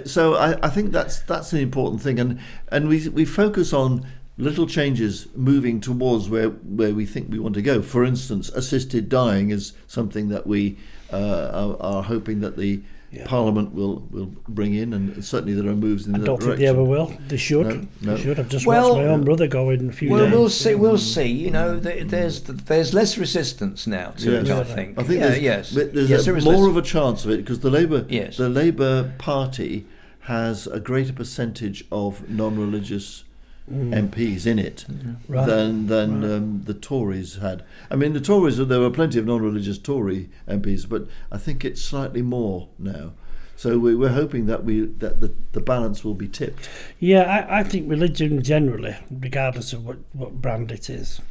so I think that's an important thing, and we focus on little changes moving towards where we think we want to go. For instance, assisted dying is something that we are hoping that the Parliament will bring in, and certainly there are moves in that direction. I don't think they ever will. They should. No. They should. I've just watched my own brother go in a few days. We'll see. We'll see. You know, there's less resistance now to it. I think. There's more of a chance of it because the Labour Party has a greater percentage of non-religious MPs in it than the Tories had. I mean, the Tories, there were plenty of non-religious Tory MPs, but I think it's slightly more now. So we're hoping that the balance will be tipped. Yeah, I think religion generally, regardless of what brand it is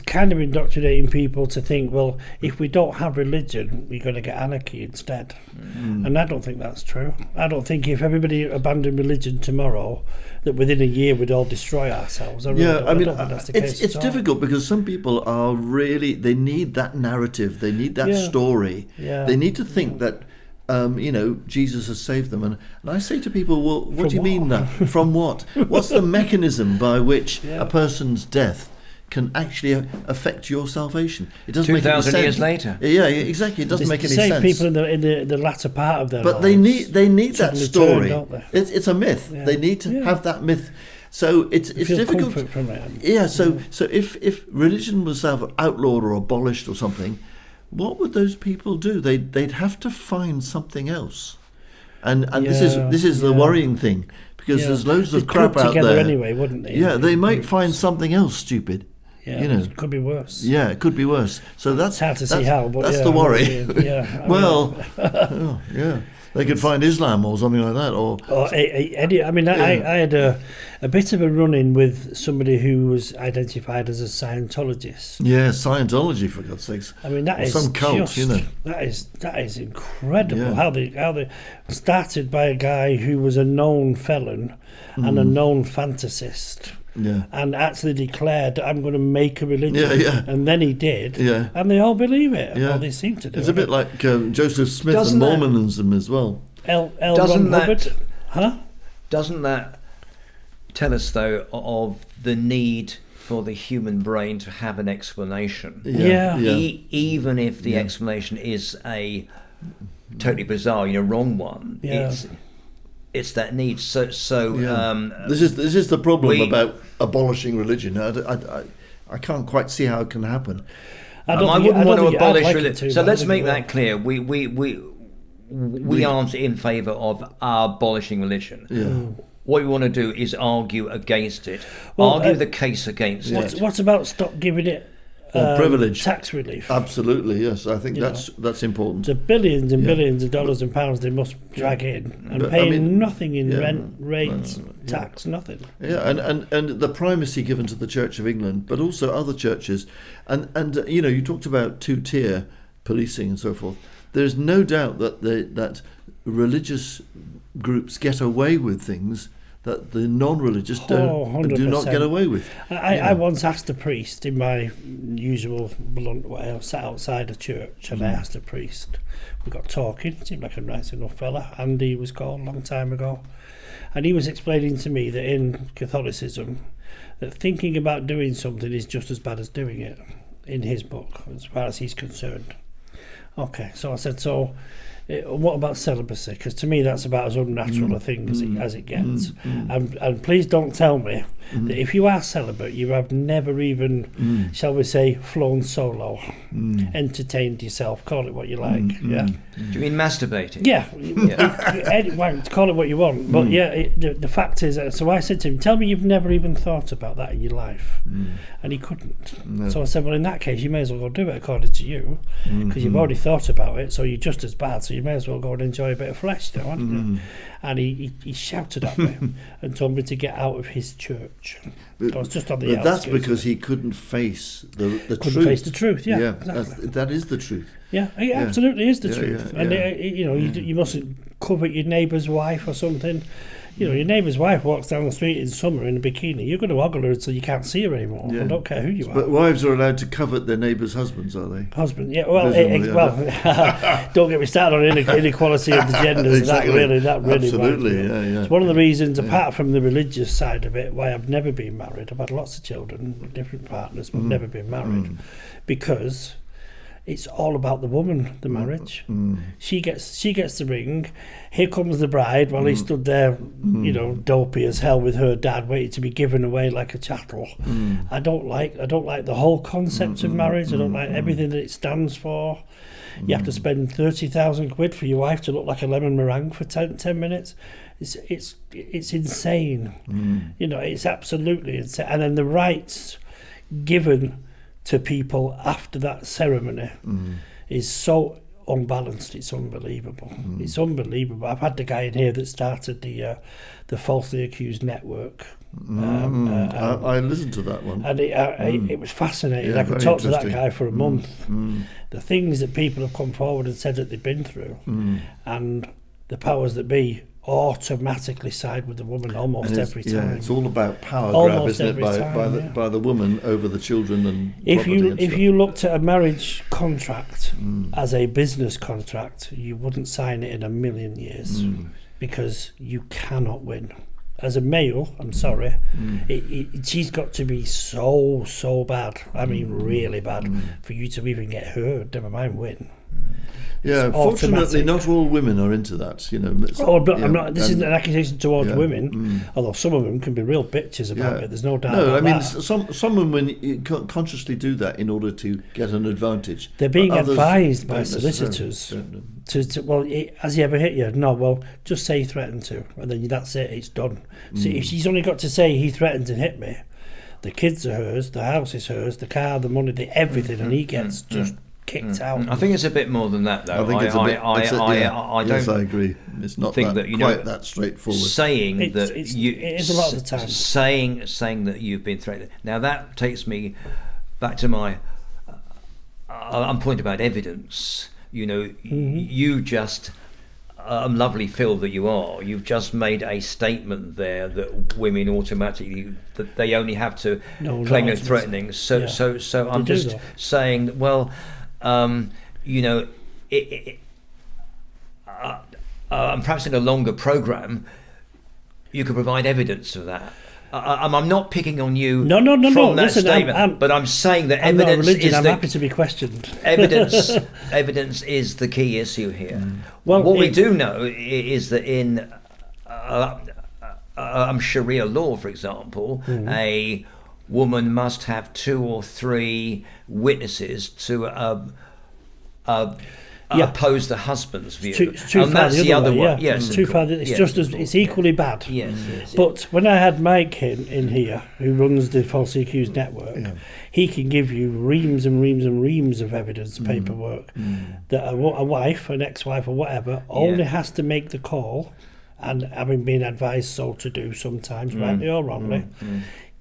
kind of indoctrinating people to think, well, if we don't have religion, we're going to get anarchy instead. And I don't think that's true. I don't think if everybody abandoned religion tomorrow, that within a year we'd all destroy ourselves. I don't think that's the case. It's difficult because some people are really, they need that narrative, they need that story. They need to think that Jesus has saved them, and I say to people, well, what do you mean that? From what? What's the mechanism by which a person's death can actually affect your salvation? It doesn't make any sense. 2,000 years later. Yeah, exactly. It doesn't make any sense. Save people in the latter part of their but lives. they need that story. Don't they? It's a myth. Yeah. They need to have that myth. So it's difficult. Comfort from it. Yeah. So if religion was outlawed or abolished or something, what would those people do? They'd have to find something else. And this is the worrying thing, because there's loads of crap out there. Anyway, wouldn't they? Yeah, they might find something else stupid. Yeah, it could be worse. Yeah, it could be worse. So it's hard to see how, but that's the worry. Well, yeah. They could find Islam or something like that, or I had a bit of a run-in with somebody who was identified as a Scientologist. Yeah, Scientology, for God's sakes. I mean, that is some cult, that is incredible. How they started by a guy who was a known felon and a known fantasist. Yeah. And actually declared, I'm going to make a religion. Yeah. And then he did. Yeah. And they all believe it. Yeah. Well, they seem to do. It's a bit like Joseph Smith and Mormonism as well. Ron Hubbard. Doesn't that tell us, though, of the need for the human brain to have an explanation? Yeah. Even if the explanation is a totally bizarre, wrong one. Yeah. It's that need. So this is the problem about abolishing religion. I can't quite see how it can happen. I wouldn't want to abolish religion. So let's make that clear. We aren't in favour of abolishing religion. Yeah. What we want to do is argue against it. Argue the case against it. What about stop giving it privilege, tax relief? Absolutely, yes. I think that's important. The billions and billions of dollars and pounds they must drag in and paying nothing in rent, rates, tax, nothing. Yeah, and the primacy given to the Church of England, but also other churches, and you talked about two-tier policing and so forth. There's no doubt that religious groups get away with things that the non-religious do not 100%. get away with. I once asked a priest in my usual blunt way. I sat outside a church and I asked a priest. We got talking. Seemed like a nice enough fella. Andy was called a long time ago. And he was explaining to me that in Catholicism, that thinking about doing something is just as bad as doing it, in his book, as far as he's concerned. Okay, so I said, what about celibacy? Because to me that's about as unnatural a thing as it gets. And please don't tell me that if you are celibate, you have never even, shall we say, flown solo, entertained yourself, call it what you like. Yeah. Do you mean masturbating? Yeah. Call it what you want. But the fact is, so I said to him, tell me you've never even thought about that in your life. And he couldn't. No. So I said, well, in that case, you may as well go do it according to you, because you've already thought about it, so you're just as bad, so you may as well go and enjoy a bit of flesh, don't you? And he shouted at me and told me to get out of his church. I was just on the outskirts. That's because he couldn't face the truth. Couldn't face the truth, yeah. Exactly. That is the truth. Yeah, it absolutely is the truth. And you mustn't covet your neighbour's wife or something. You know, your neighbour's wife walks down the street in summer in a bikini. You're going to ogle her until you can't see her anymore. I don't care who you are. But wives are allowed to covet their neighbours' husbands, are they? Husband, yeah. Well, don't get me started on inequality of the genders. Exactly. That really. Absolutely, It's one of the reasons, apart from the religious side of it, why I've never been married. I've had lots of children with different partners, but never been married, because it's all about the woman, the marriage. She gets the ring. Here comes the bride while he stood there, dopey as hell with her dad, waiting to be given away like a chattel. I don't like the whole concept of marriage. I don't like everything that it stands for. You have to spend 30,000 quid for your wife to look like a lemon meringue for 10 minutes. It's insane. It's absolutely insane. And then the rights given to people after that ceremony is so unbalanced. It's unbelievable. It's unbelievable. I've had the guy in here that started the falsely accused network. I listened to that one, and it was fascinating. I could talk to that guy for a month. The things that people have come forward and said that they've been through, and the powers that be automatically side with the woman almost every time. Yeah, it's all about power almost grab, isn't it, by the woman over the children and if you looked at a marriage contract as a business contract, you wouldn't sign it in a million years, because you cannot win. As a male, I'm sorry, she's got to be so bad, I mean really bad, for you to even get heard, never mind win. Yeah, fortunately, not all women are into that. I'm not. This isn't an accusation towards women, although some of them can be real bitches about it. There's no doubt. No, about that. Some women consciously do that in order to get an advantage. They're being advised by solicitors to has he ever hit you? No. Well, just say he threatened to, and then that's it. It's done. So if she's only got to say he threatened to hit me, the kids are hers, the house is hers, the car, the money, everything, and he gets just kicked out. I think it's a bit more than that, though. Yes, I agree. It's not quite that straightforward. Saying it is a lot of the time. Saying that you've been threatened. Now that takes me back to my point about evidence. You just lovely Phil that you are. You've just made a statement there that women automatically that they only have to claim no threatening. So I'm just saying. Well. Perhaps in a longer program, you could provide evidence of that. I'm not picking on you from that statement, but I'm saying that evidence is I'm happy to be questioned. Evidence is the key issue here. Well, what we do know is that in Sharia law, for example, a woman must have 2 or 3 witnesses to oppose the husband's view. And that's the other way. Yes, it's too far. It's equally bad. Yes. But when I had Mike in here, who runs the falsely accused network, he can give you reams and reams and reams of evidence, paperwork, that a wife, an ex-wife or whatever, only has to make the call, and having been advised so to do sometimes, rightly or wrongly,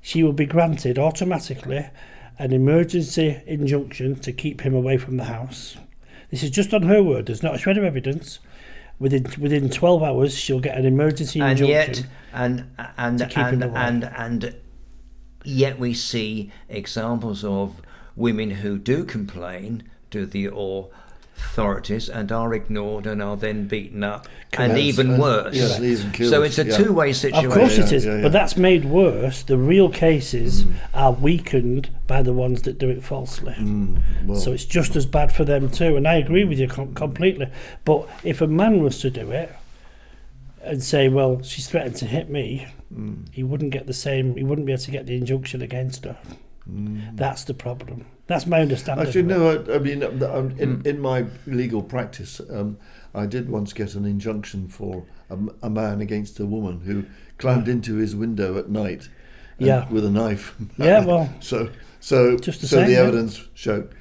she will be granted automatically an emergency injunction to keep him away from the house. This is just on her word. There's not a shred of evidence. within 12 hours she'll get an emergency injunction. And yet we see examples of women who do complain to the authorities and are ignored and are then beaten up, and even worse. Yes, even killed. So it's a two-way situation. Of course it is, but that's made worse. The real cases are weakened by the ones that do it falsely. So it's just as bad for them too. And I agree with you completely. But if a man was to do it and say, well, she's threatened to hit me, he wouldn't get the same. He wouldn't be able to get the injunction against her. That's the problem. That's my understanding. Actually, no. I mean, in my legal practice, I did once get an injunction for a man against a woman who climbed into his window at night, with a knife. Yeah, well, so just the evidence showed.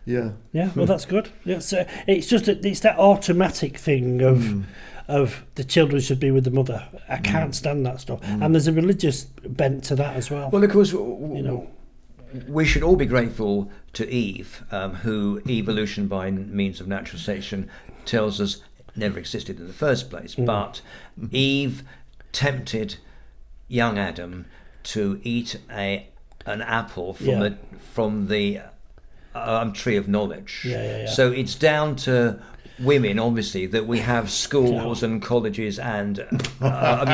Yeah. Yeah. Well, that's good. Yeah, so it's just it's that automatic thing of the children should be with the mother. I can't stand that stuff. And there's a religious bent to that as well. Well, of course, we should all be grateful to Eve, who evolution by means of natural selection tells us never existed in the first place. But Eve tempted young Adam to eat an apple from the tree of knowledge. So it's down to women, obviously, that we have schools and colleges and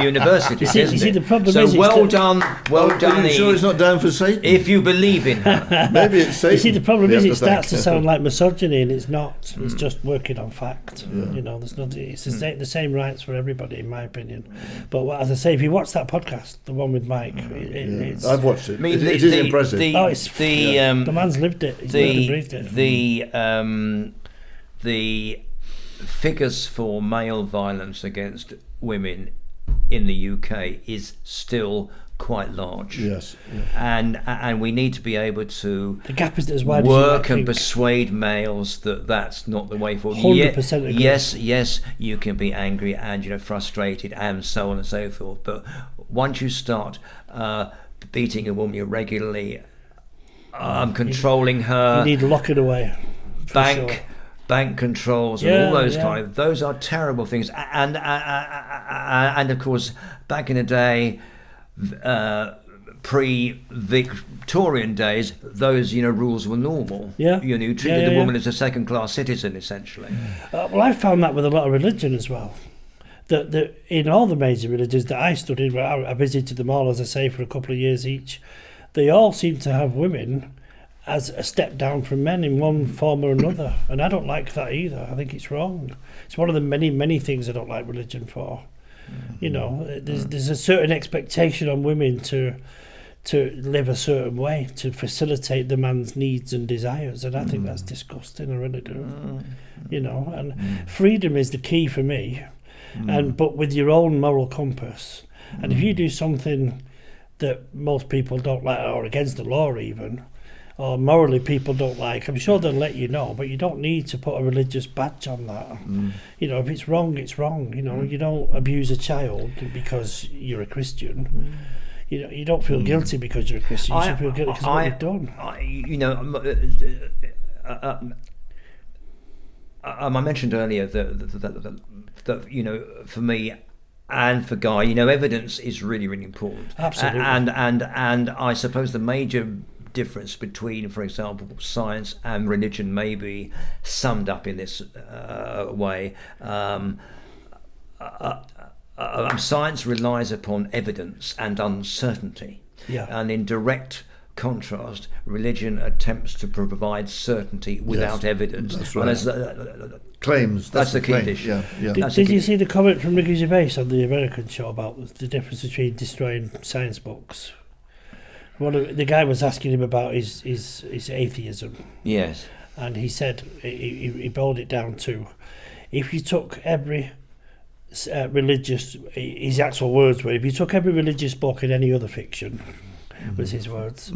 universities. You see, the problem so is, well done, Are you sure it's not down for Satan? if you believe in her. Maybe it's Satan. You see, the problem is, it starts to sound like misogyny, and it's not. It's just working on fact. There's not. It's the same rights for everybody, in my opinion. But as I say, if you watch that podcast, the one with Mike, it's. I've watched it. I mean, it is impressive. The man's lived it. He's lived and breathed it. The figures for male violence against women in the UK is still quite large. Yes. And we need to be able to the gap is as wide work as you and persuade males that that's not the way forward. 100% agree. Yes, you can be angry and frustrated and so on and so forth. But once you start beating a woman irregularly, controlling her, you need to lock it away. Bank controls and all those those are terrible things. And of course, back in the day, pre-Victorian days, those rules were normal. You treated the woman as a second-class citizen, essentially. Well, I found that with a lot of religion as well. That in all the major religions that I studied, where I visited them all, as I say, for a couple of years each, they all seem to have women as a step down from men in one form or another, and I don't like that either. I think it's wrong. It's one of the many things I don't like religion for. There's a certain expectation on women to live a certain way, to facilitate the man's needs and desires, and I think that's disgusting. I really do. And freedom is the key for me, but with your own moral compass. And if you do something that most people don't like, or against the law even, or morally people don't like, I'm sure they'll let you know, but you don't need to put a religious badge on that. If it's wrong, it's wrong. You don't abuse a child because you're a Christian. You don't feel guilty because you're a Christian. You should feel guilty because of what you've done. I mentioned earlier that for me and for Guy, evidence is really, really important. Absolutely. And I suppose the major difference between, for example, science and religion may be summed up in this way. Science relies upon evidence and uncertainty, and in direct contrast, religion attempts to provide certainty without evidence. That's right. Claims. That's the key claim. issue. Did you see the comment from Ricky Gervais on the American show about the difference between destroying science books? The guy was asking him about his atheism. Yes. And he said, he boiled it down to, if you took every religious, his actual words were, if you took every religious book in any other fiction, was his words,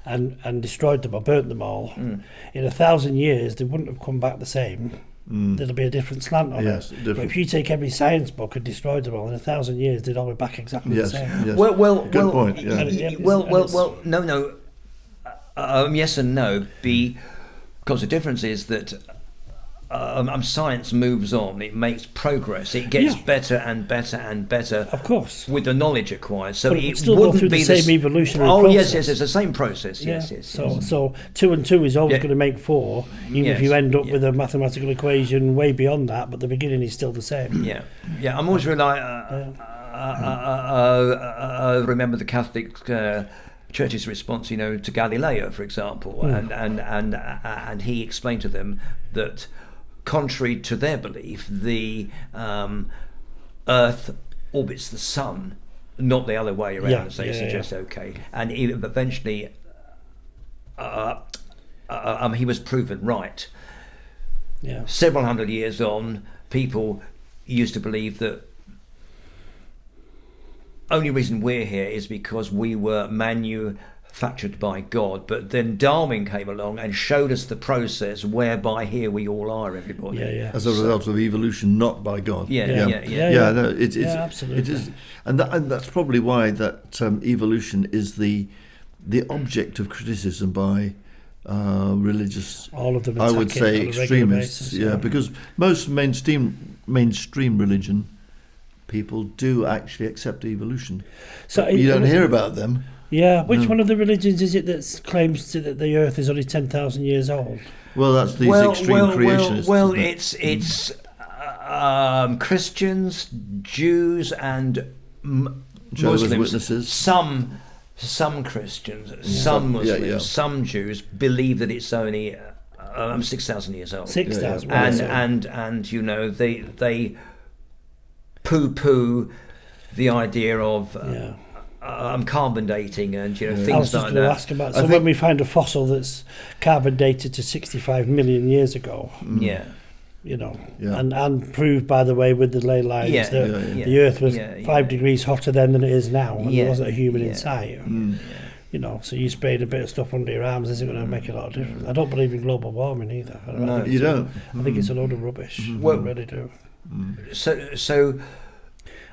and destroyed them or burnt them all, in 1,000 years they wouldn't have come back the same. There'll be a different slant on it. But if you take every science book and destroyed them all, in 1,000 years they'd all be back exactly the same. Yes. Good point. No. Yes and no. Because the difference is that science moves on, it makes progress, it gets better and better and better. Of course, with the knowledge acquired. So but it still wouldn't go through be the same evolutionary process. process. Yes, it's the same process. Yeah. Yes. So 2 and 2 is always going to make 4, even if you end up with a mathematical equation way beyond that. But the beginning is still the same. Yeah. I'm always remember the Catholic Church's response, to Galileo, for example, and he explained to them that, contrary to their belief, the Earth orbits the Sun, not the other way around, as they suggest. Okay, and eventually, he was proven right. Yeah. Several hundred years on, people used to believe that only reason we're here is because we were manufactured by God. But then Darwin came along and showed us the process whereby here we all are, everybody. Yeah. As a result of evolution, not by God. Yeah. No, it's absolutely. It is, and that's probably why that evolution is the object of criticism by religious, all of them, I would say, extremists. Basis, because most mainstream religion people do actually accept evolution. So you don't hear about them. Yeah, which one of the religions is it that claims that the Earth is only 10,000 years old? Well, that's these extreme creationists. Well, it's Christians, Jews, and Muslims. Witnesses. Some Christians, some Muslims, some Jews believe that it's only 6,000 years old. 6,000, and they poo-poo the idea of carbon dating and things like that. I was just going to ask about. So when we find a fossil that's carbon dated to 65 million years ago, and proved, by the way, with the ley lines that the Earth was 5 degrees hotter then than it is now, and there wasn't a human in sight. So you sprayed a bit of stuff under your arms isn't going to make a lot of difference. I don't believe in global warming either. No, you don't. I think it's a load of rubbish. I really do. So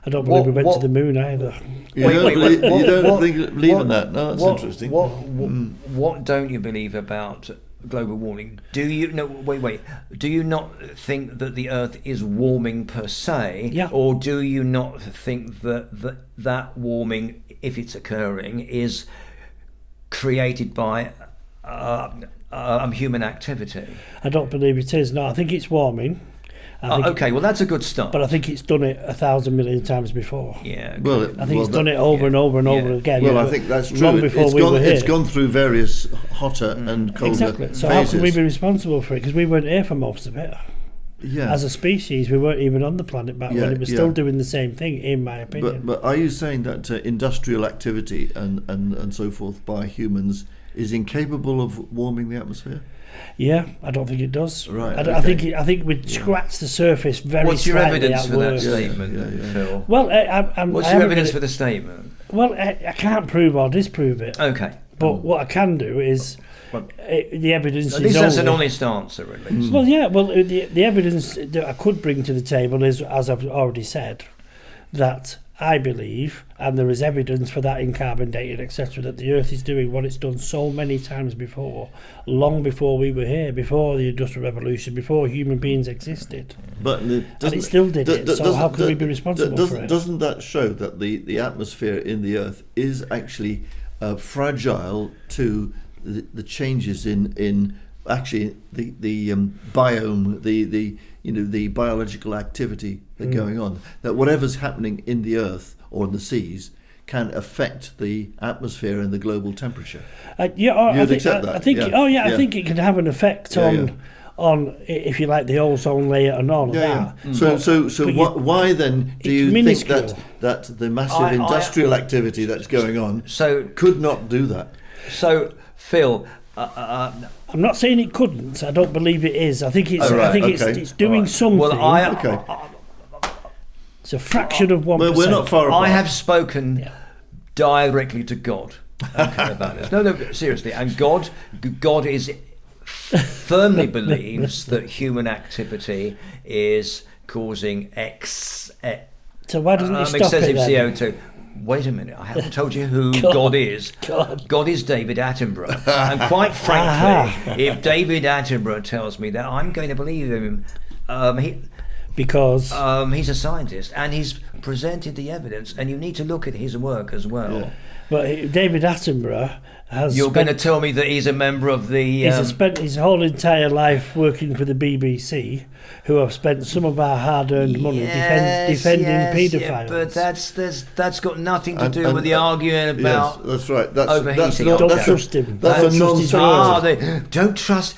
I don't believe we went to the moon either. You don't believe in that? No, that's interesting. What don't you believe about global warming? Do you Do you not think that the Earth is warming per se? Yeah. Or do you not think that warming, if it's occurring, is created by human activity? I don't believe it is. No, I think it's warming. Well, that's a good start. But I think it's done it 1,000 million times before. Yeah. Well, I think it's done it over and over and over again. Well, I think that's true. Long before we were here. It's gone through various hotter and colder Exactly. So phases. how can we be responsible for it? Because we weren't here for most of it. Yeah. As a species, we weren't even on the planet back when it was still doing the same thing, in my opinion. But are you saying that industrial activity and so forth by humans is incapable of warming the atmosphere? Yeah, I don't think it does. Right. I think we scratch the surface very slightly. What's your evidence for that statement, Phil? Well, what's your evidence for the statement? Well, I can't prove or disprove it. Okay. But what I can do is the evidence. At least that's an honest answer, at least. Well, yeah. Well, the evidence that I could bring to the table is, as I've already said, that I believe, and there is evidence for that in carbon dating, etc., that the Earth is doing what it's done so many times before, long before we were here, before the Industrial Revolution, before human beings existed. But and it still did it, so how can we be responsible for it? Doesn't that show that the atmosphere in the Earth is actually fragile to the changes in actually the biome, the biological activity that's going on, that whatever's happening in the earth or in the seas can affect the atmosphere and the global temperature? You'd accept that? I think I think it can have an effect on, if you like, the ozone layer and all of that. Yeah. So why then do you minuscule. think that the massive industrial activity that's going on could not do that? So, Phil, I'm not saying it couldn't. I don't believe it is. I think it's it's doing something. Well, it's a fraction of 1%. Well, we're not far apart. I have spoken directly to God about this. No, seriously. And God is firmly believes that human activity is causing so why doesn't he stop excessive it then? CO2. wait a minute, I haven't told you who God is. God is David Attenborough. And quite frankly, if David Attenborough tells me that, I'm going to believe him. Because he's a scientist and he's presented the evidence, and you need to look at his work as well. Yeah. But David Attenborough has. You're going to tell me that he's a member of the. He's spent his whole entire life working for the BBC, who have spent some of our hard-earned money defending paedophiles. Yeah, but that's got nothing to do with the arguing about. Yes, that's right. Don't trust him. That's a nonsense. Don't trust.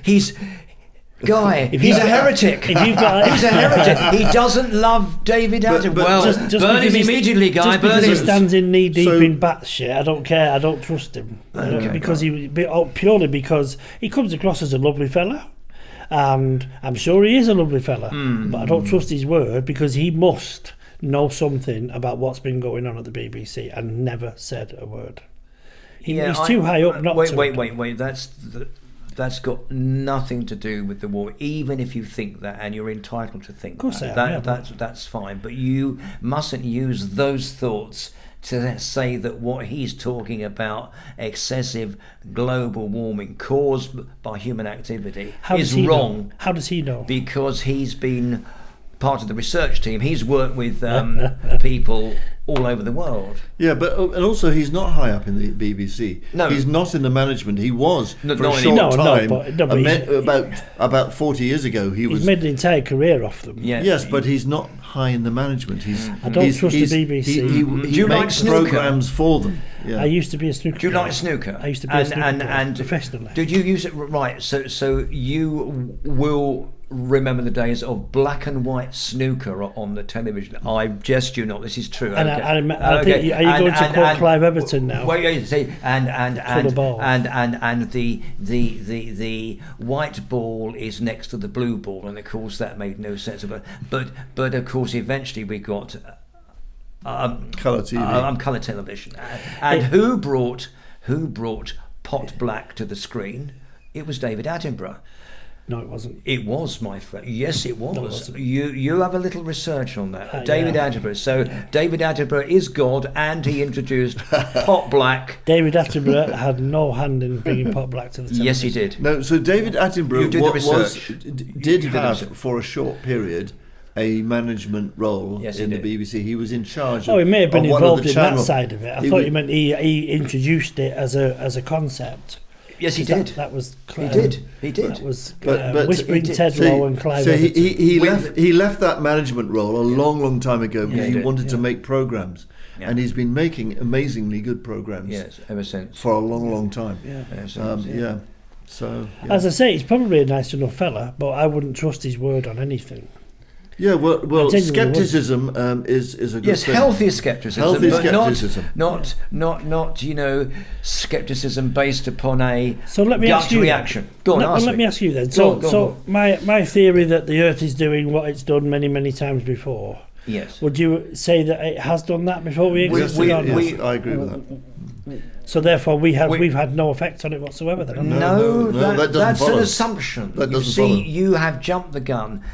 He's a heretic. He's a heretic. He doesn't love David Attenborough. Well, just burn him immediately, guy. Just because he stands in knee deep in bat shit, I don't care. I don't trust him. Purely because he comes across as a lovely fella, and I'm sure he is a lovely fella. But I don't trust his word, because he must know something about what's been going on at the BBC and never said a word. He's too high up not to. Wait. That's got nothing to do with the war, even if you think that, and you're entitled to think that's fine. But you mustn't use those thoughts to say that what he's talking about, excessive global warming caused by human activity, is wrong. Know? How does he know? Because he's been part of the research team. He's worked with people all over the world. Yeah, and also he's not high up in the BBC. No, he's not in the management. He was for a short time. About 40 years ago, he's made an entire career off them. Yeah. Yes, but he's not high in the management. I don't trust the BBC. He makes programs for them. Yeah. I used to be a snooker. Do you like snooker? I used to be a snooker player, professionally. Did you use it right? So you will remember the days of black and white snooker on the television. I jest you not. This is true. And I think, are you going to quote Clive Everton now? Wait, see, and the white ball is next to the blue ball, and of course that made no sense. But of course eventually we got colour TV, colour television, and who brought pot black to the screen? It was David Attenborough. No, it wasn't. It was, my friend. Yes, it was. No, it wasn't. You have a little research on that. David Attenborough. So David Attenborough is God, and he introduced pot black. David Attenborough had no hand in bringing pot black to the television. Yes, he did. No, so David Attenborough did have, research for a short period, a management role in the BBC. He was in charge of he may have been involved in that side of it. I thought you meant he introduced it as a concept. Yes, he did. That was. He did. That was but Whispering Ted Lowe and Clive. So he left that management role a long time ago because he wanted to make programs, and he's been making amazingly good programs. Yes, ever since, for a long time. Yeah. So as I say, he's probably a nice enough fella, but I wouldn't trust his word on anything. Yeah, well, skepticism is a good thing. Healthy skepticism. Healthy skepticism. Not skepticism based upon a gut reaction. Go on, let me ask you then. So my theory that the Earth is doing what it's done many times before. Yes. Would you say that it has done that before we existed? Yes, I agree with that. So therefore, we've had no effect on it whatsoever. Then, no, that's follow. An assumption. That doesn't follow. You have jumped the gun.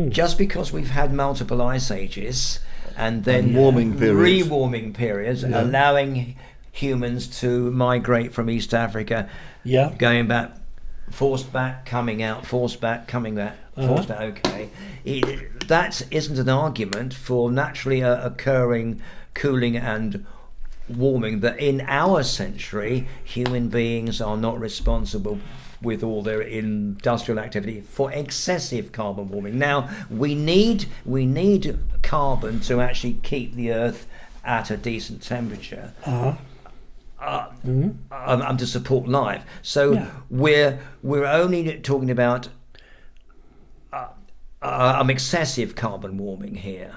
Just because we've had multiple ice ages and then re-warming periods, allowing humans to migrate from East Africa, going back, forced back, coming out, forced back, coming back, forced back. Okay, that isn't an argument for naturally occurring cooling and warming. That in our century, human beings are not responsible with all their industrial activity for excessive carbon warming. Now we need carbon to actually keep the Earth at a decent temperature to support life. So we're only talking about excessive carbon warming here,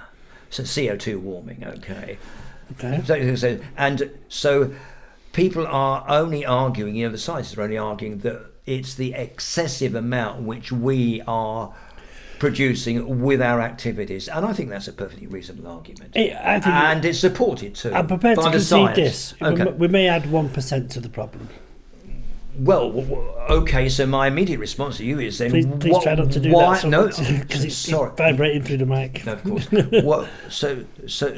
so CO2 warming. Okay. So people are only arguing, the scientists are only arguing that it's the excessive amount which we are producing with our activities, and I think that's a perfectly reasonable argument. And it's supported too. I'm prepared to concede this. Okay. We may add 1% to the problem. Okay. So my immediate response to you is then, please try not to do that. No, because it's vibrating through the mic. No, of course.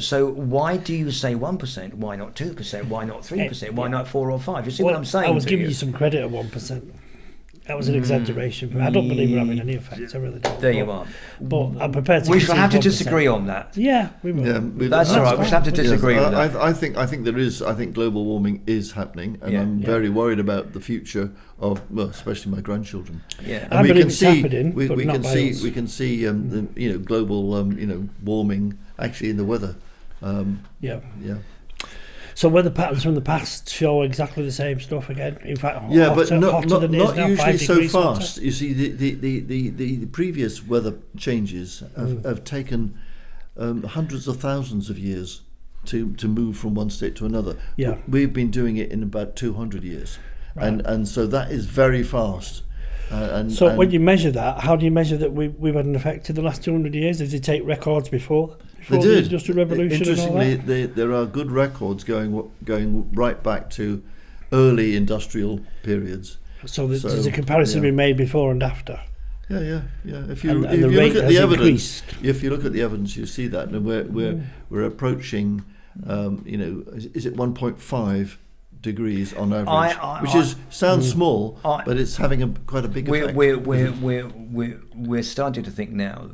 So why do you say 1%? Why not 2%? Why not 3%? Why not 4 or 5? You see what I'm saying? I was giving you some credit at 1%. That was an exaggeration, but I don't believe we're having any effect. I really don't. There you are. But I'm prepared to. We shall have to 1%. disagree on that. Yeah, we will. Yeah, that's all right. We shall have to disagree on that. I think there is. I think global warming is happening, and I'm very worried about the future of, especially my grandchildren. Yeah, and I believe it's happening, but not by us. We can see the global warming actually in the weather. Yeah. So weather patterns from the past show exactly the same stuff again. In fact, but not now, usually so fast. Hotter. You see, the previous weather changes have taken hundreds of thousands of years to move from one state to another. Yeah. We've been doing it in about 200 years, right. and so that is very fast. When you measure that, how do you measure that we've had an effect in the last 200 years? Did you take records before they the did. Industrial Revolution? Interestingly, and all that? there are good records going right back to early industrial periods. So there's a comparison being made before and after. Yeah. If you look at the evidence, you see that, and we're approaching, is it 1.5 degrees on average, which sounds small, but it's having quite a big effect. We're starting to think now.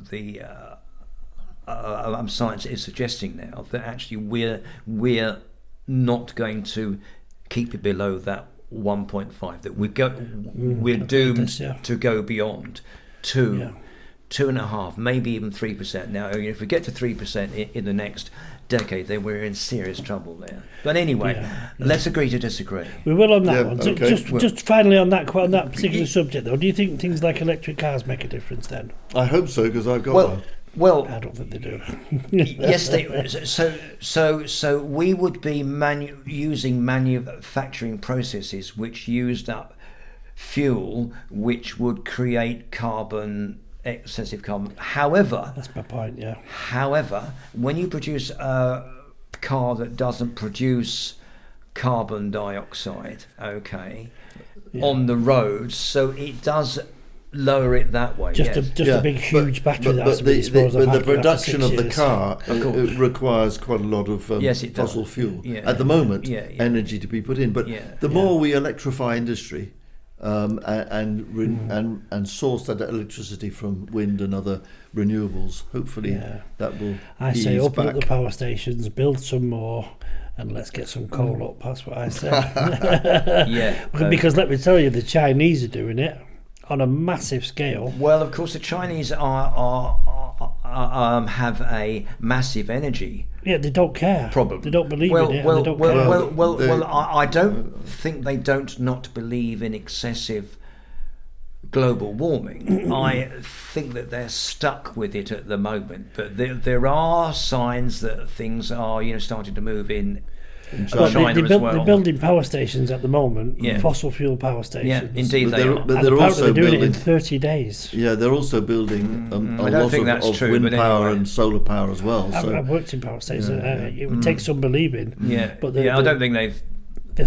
Science is suggesting now that actually we're not going to keep it below that 1.5. That we're doomed to go beyond 2.5, maybe even 3%. Now, if we get to 3% in the next decade, then we're in serious trouble there. But anyway, let's agree to disagree. We will on that one. Okay. Just finally on that particular subject, though, do you think things like electric cars make a difference then? I hope so, because I've got one. Well, I don't think they do. Yes, so we would be using manufacturing processes which used up fuel, which would create excessive carbon. However, that's my point. Yeah. However, when you produce a car that doesn't produce carbon dioxide, on the roads, so it does lower it that way. Just a big, huge battery that has to be disposed of. But the production of the car it requires quite a lot of fossil fuel at the moment, energy to be put in. But the more we electrify industry and source that electricity from wind and other renewables, hopefully that will I say open up the power stations, build some more, and let's get some coal up. That's what I say. Because let me tell you, the Chinese are doing it on a massive scale. Well, of course, the Chinese have a massive energy. Yeah, they don't care. Problem. They don't believe in it. They don't care. I don't think they don't not believe in excessive global warming. I think that they're stuck with it at the moment. But there are signs that things are, starting to move in. China they're building power stations at the moment, fossil fuel power stations. Yeah, indeed they are. But they're also doing it in 30 days. Yeah, they're also building a lot of wind power and solar power as well. I've worked in power stations. It would take some believing. But I don't think they've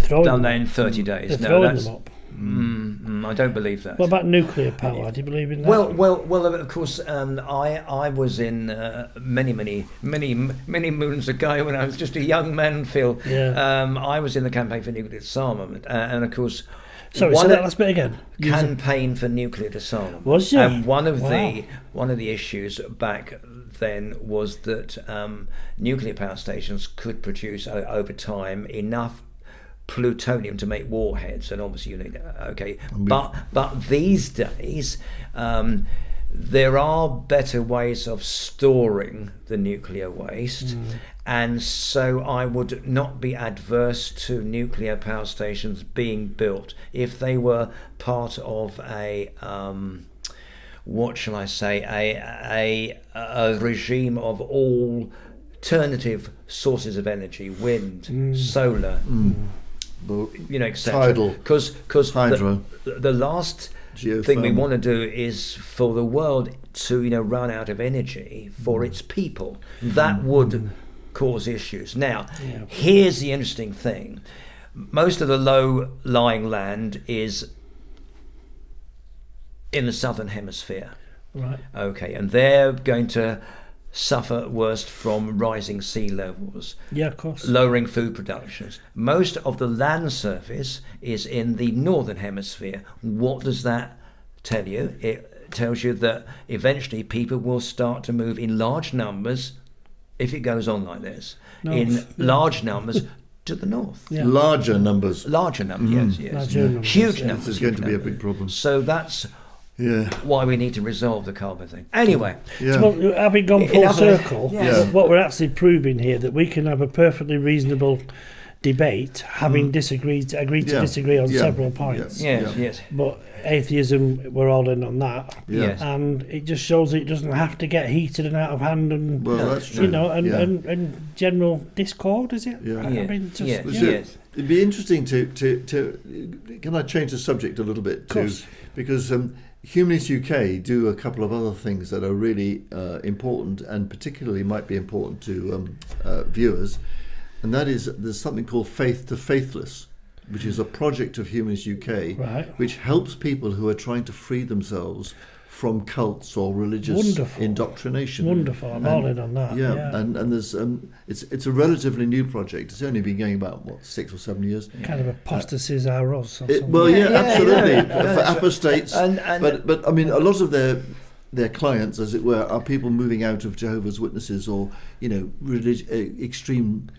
done that in 30 days. They're throwing them up. I don't believe that. What about nuclear power? Do you believe in that? Well. Of course, I was in many moons ago when I was just a young man, Phil. I was in the campaign for nuclear disarmament, and of course. Sorry, say that last bit again. Campaign for nuclear disarmament. Was you? And one of the issues back then was that nuclear power stations could produce over time enough plutonium to make warheads, and obviously but these days there are better ways of storing the nuclear waste, and so I would not be adverse to nuclear power stations being built if they were part of a what shall I say, a regime of alternative sources of energy, wind, solar, etc. Tidal, because hydro. The last thing we want to do is for the world to run out of energy for its people. That would cause issues. Now, here's the interesting thing. most of the low-lying land is in the southern hemisphere. Right. Okay, and they're going to suffer worst from rising sea levels. Yeah, of course. Lowering food productions. Most of the land surface is in the northern hemisphere. What does that tell you? It tells you that eventually people will start to move in large numbers, if it goes on like this, large numbers to the north. Yeah. Larger numbers. Larger numbers, yes. Larger numbers, huge yeah. numbers. This is going to be a big problem. So that's why we need to resolve the carbon thing. Anyway, well, having gone full circle, yes. what we're actually proving here, that we can have a perfectly reasonable debate, having agreed to disagree on several points. Yes. But atheism, we're all in on that. Yes. And it just shows that it doesn't have to get heated and out of hand, and that's true. and general discord, is it? Yeah. I mean, just, Yes. It'd be interesting to can I change the subject a little bit? Of course. Because Humanists UK do a couple of other things that are really important, and particularly might be important to viewers, and that is there's something called Faith to Faithless, which is a project of Humanists UK, which helps people who are trying to free themselves from cults or religious indoctrination. Wonderful, I'm all in on that. Yeah. And there's it's a relatively new project. It's only been going about 6 or 7 years. Kind of apostasies are us. Absolutely for apostates. But I mean, a lot of their clients, as it were, are people moving out of Jehovah's Witnesses or extreme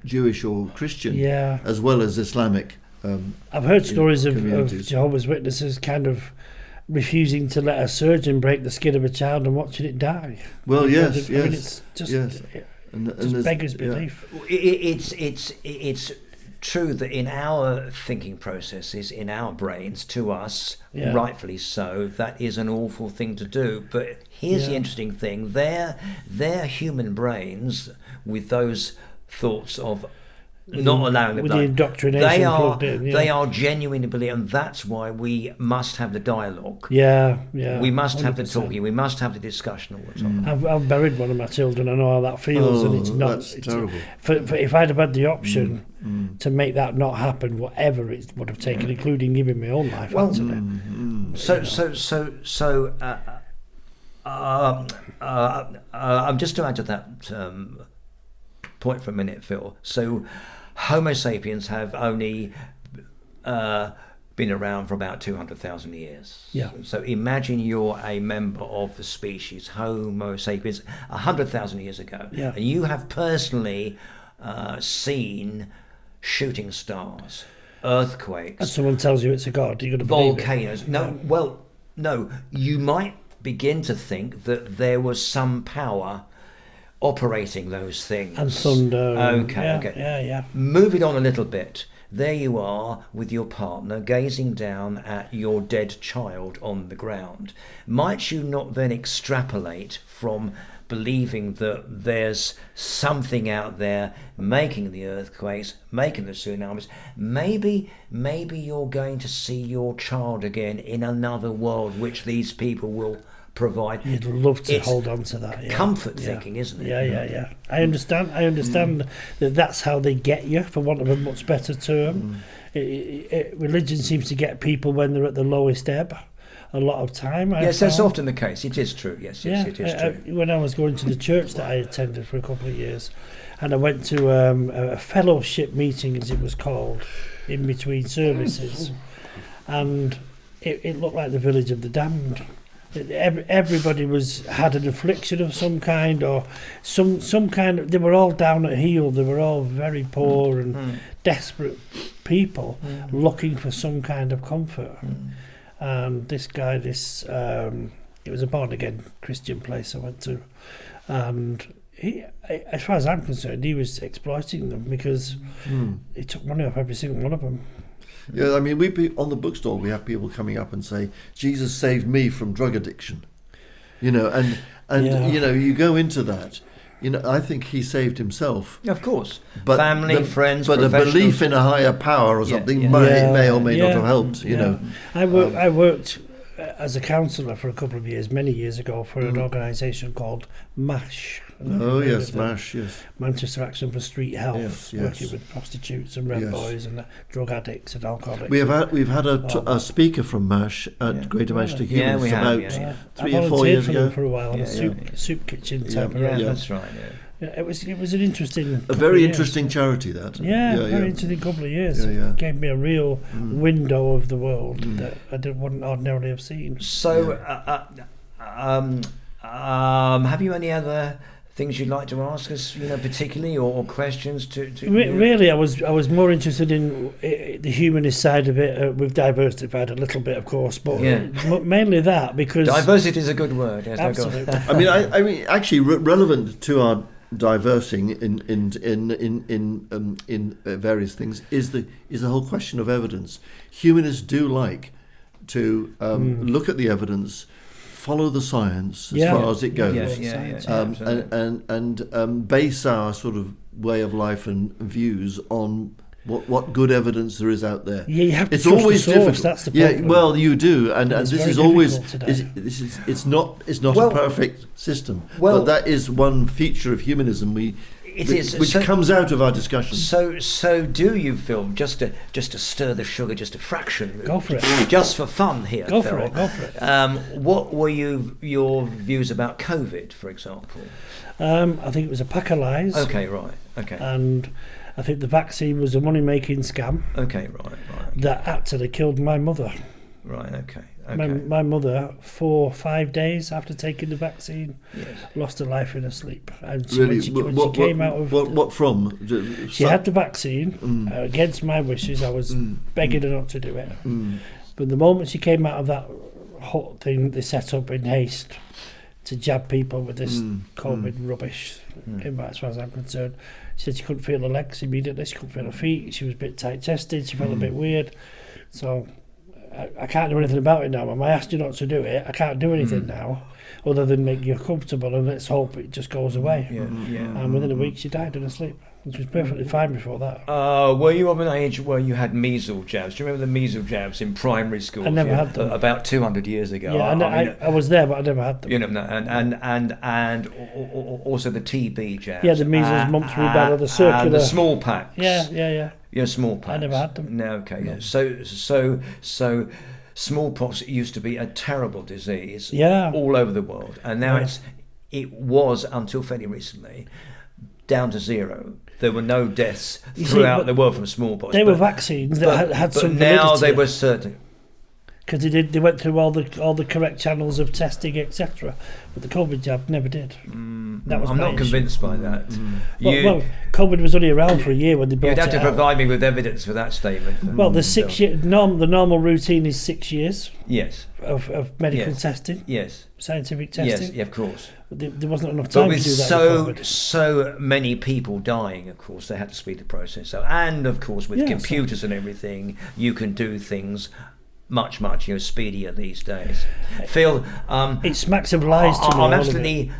Jewish or Christian, as well as Islamic. I've heard stories of Jehovah's Witnesses kind of refusing to let a surgeon break the skin of a child and watching it die. Well, yes. I mean, it's just, just beggars belief. It's true that in our thinking processes, in our brains, to us, rightfully so, that is an awful thing to do. But here's the interesting thing: their human brains, with those thoughts of not allowing them, with the indoctrination plugged in, they are genuinely believing, and that's why we must have the dialogue. We must 100%. Have the talking. We must have the discussion all the time. I've buried one of my children. I know how that feels, and it's not. That's terrible. If I'd have had the option to make that not happen, whatever it would have taken, including giving my own life out of it. I'm just to add to that point for a minute, Phil. So Homo sapiens have only been around for about 200,000 years. So imagine you're a member of the species Homo sapiens 100,000 years ago, and you have personally seen shooting stars, earthquakes. And someone tells you it's a god, you're going to believe volcanoes. it. No, you might begin to think that there was some power operating those things. And thunder. Okay. Moving on a little bit. There you are with your partner gazing down at your dead child on the ground. Might you not then extrapolate from believing that there's something out there making the earthquakes, making the tsunamis? Maybe you're going to see your child again in another world, which these people will provide. You'd love to hold on to that. Comfort thinking, isn't it? Yeah. I understand that's how they get you, for want of a much better term. Religion seems to get people when they're at the lowest ebb a lot of time. Yes, that's often the case. It is true. Yes, it is true. When I was going to the church that I attended for a couple of years, and I went to a fellowship meeting, as it was called, in between services, and it looked like the village of the damned. Everybody had an affliction of some kind, or some kind of. They were all down at heel. They were all very poor and desperate people looking for some kind of comfort. And this guy, it was a born again Christian place I went to, and he, as far as I'm concerned, he was exploiting them because he took money off every single one of them. Yeah, I mean, on the bookstore we have people coming up and say, "Jesus saved me from drug addiction," and you go into that. I think he saved himself. Of course, but family, friends, but a belief in a higher power or something may or may not have helped. I worked as a counsellor for a couple of years, many years ago, for an organisation called MASH. Oh yes, MASH, yes. Manchester Action for Street Health, Yes, yes. working with prostitutes and red boys and drug addicts and alcoholics. We've had a speaker from MASH at Greater Manchester Humanists about 3 or 4 years ago. For a while on a soup kitchen type of That's right. Yeah, it was an interesting, a very interesting charity that. Very interesting couple of years. It gave me a real window of the world that I wouldn't ordinarily have seen. So, have you any other things you'd like to ask us, particularly, or questions to Really, I was more interested in the humanist side of it. We've diversified a little bit, of course, but mainly that, because diversity is a good word. Yes, absolutely. I mean, actually, relevant to our diversing in various things is the whole question of evidence. Humanists do like to look at the evidence, follow the science as far as it goes, and base our sort of way of life and views on what good evidence there is out there. Yeah, you have to it's trust always the source, difficult. that's the problem. Yeah, well, you do, and this is always it's not Well, a perfect system. well, but that is one feature of humanism which comes out of our discussion. So do you, Phil? Just to stir the sugar just a fraction. Go for it. Just for fun here. Go Phil. for it. What were your views about COVID, for example? I think it was a pack of lies. Okay, right. Okay. And I think the vaccine was a money-making scam. Okay, right. That actually killed my mother. Right. Okay. My mother, 4 or 5 days after taking the vaccine, lost her life in her sleep. And Really, when she came out of what from? She had the vaccine against my wishes. I was begging her not to do it. But the moment she came out of that hot thing they set up in haste to jab people with this COVID rubbish, as far as I'm concerned, she said she couldn't feel her legs immediately. She couldn't feel her feet. She was a bit tight-chested. She felt a bit weird. So I can't do anything about it now, Mum. I asked you not to do it. I can't do anything now, other than make you comfortable, and let's hope it just goes away. And within a week, she died in her sleep, which was perfectly fine before that. Were you of an age where you had measles jabs? Do you remember the measles jabs in primary school? I never had them. About 200 years ago. Yeah, I was there, but I never had them. You know, and also the TB jabs. Yeah, the measles, mumps, rubella, the circular. And the smallpox. Yeah. Yeah, smallpox. I never had them. No, okay. No. So smallpox used to be a terrible disease all over the world, and now it was until fairly recently down to zero. There were no deaths throughout the world from smallpox. They were vaccines that had some validity. Now they were certain. Because they went through all the correct channels of testing, etc. But the COVID jab never did. That was I'm not convinced by that. Well, COVID was only around for a year when they brought it out. You'd have to provide me with evidence for that statement. Well, the 6 year the normal routine is 6 years. Yes. Of medical testing. Yes. Scientific testing. Yes, yeah, of course. There wasn't enough time to do that. But with so many people dying, of course, they had to speed the process up. And of course, with computers and everything, you can do things much speedier these days. Phil, it smacks of lies to me. I'm absolutely.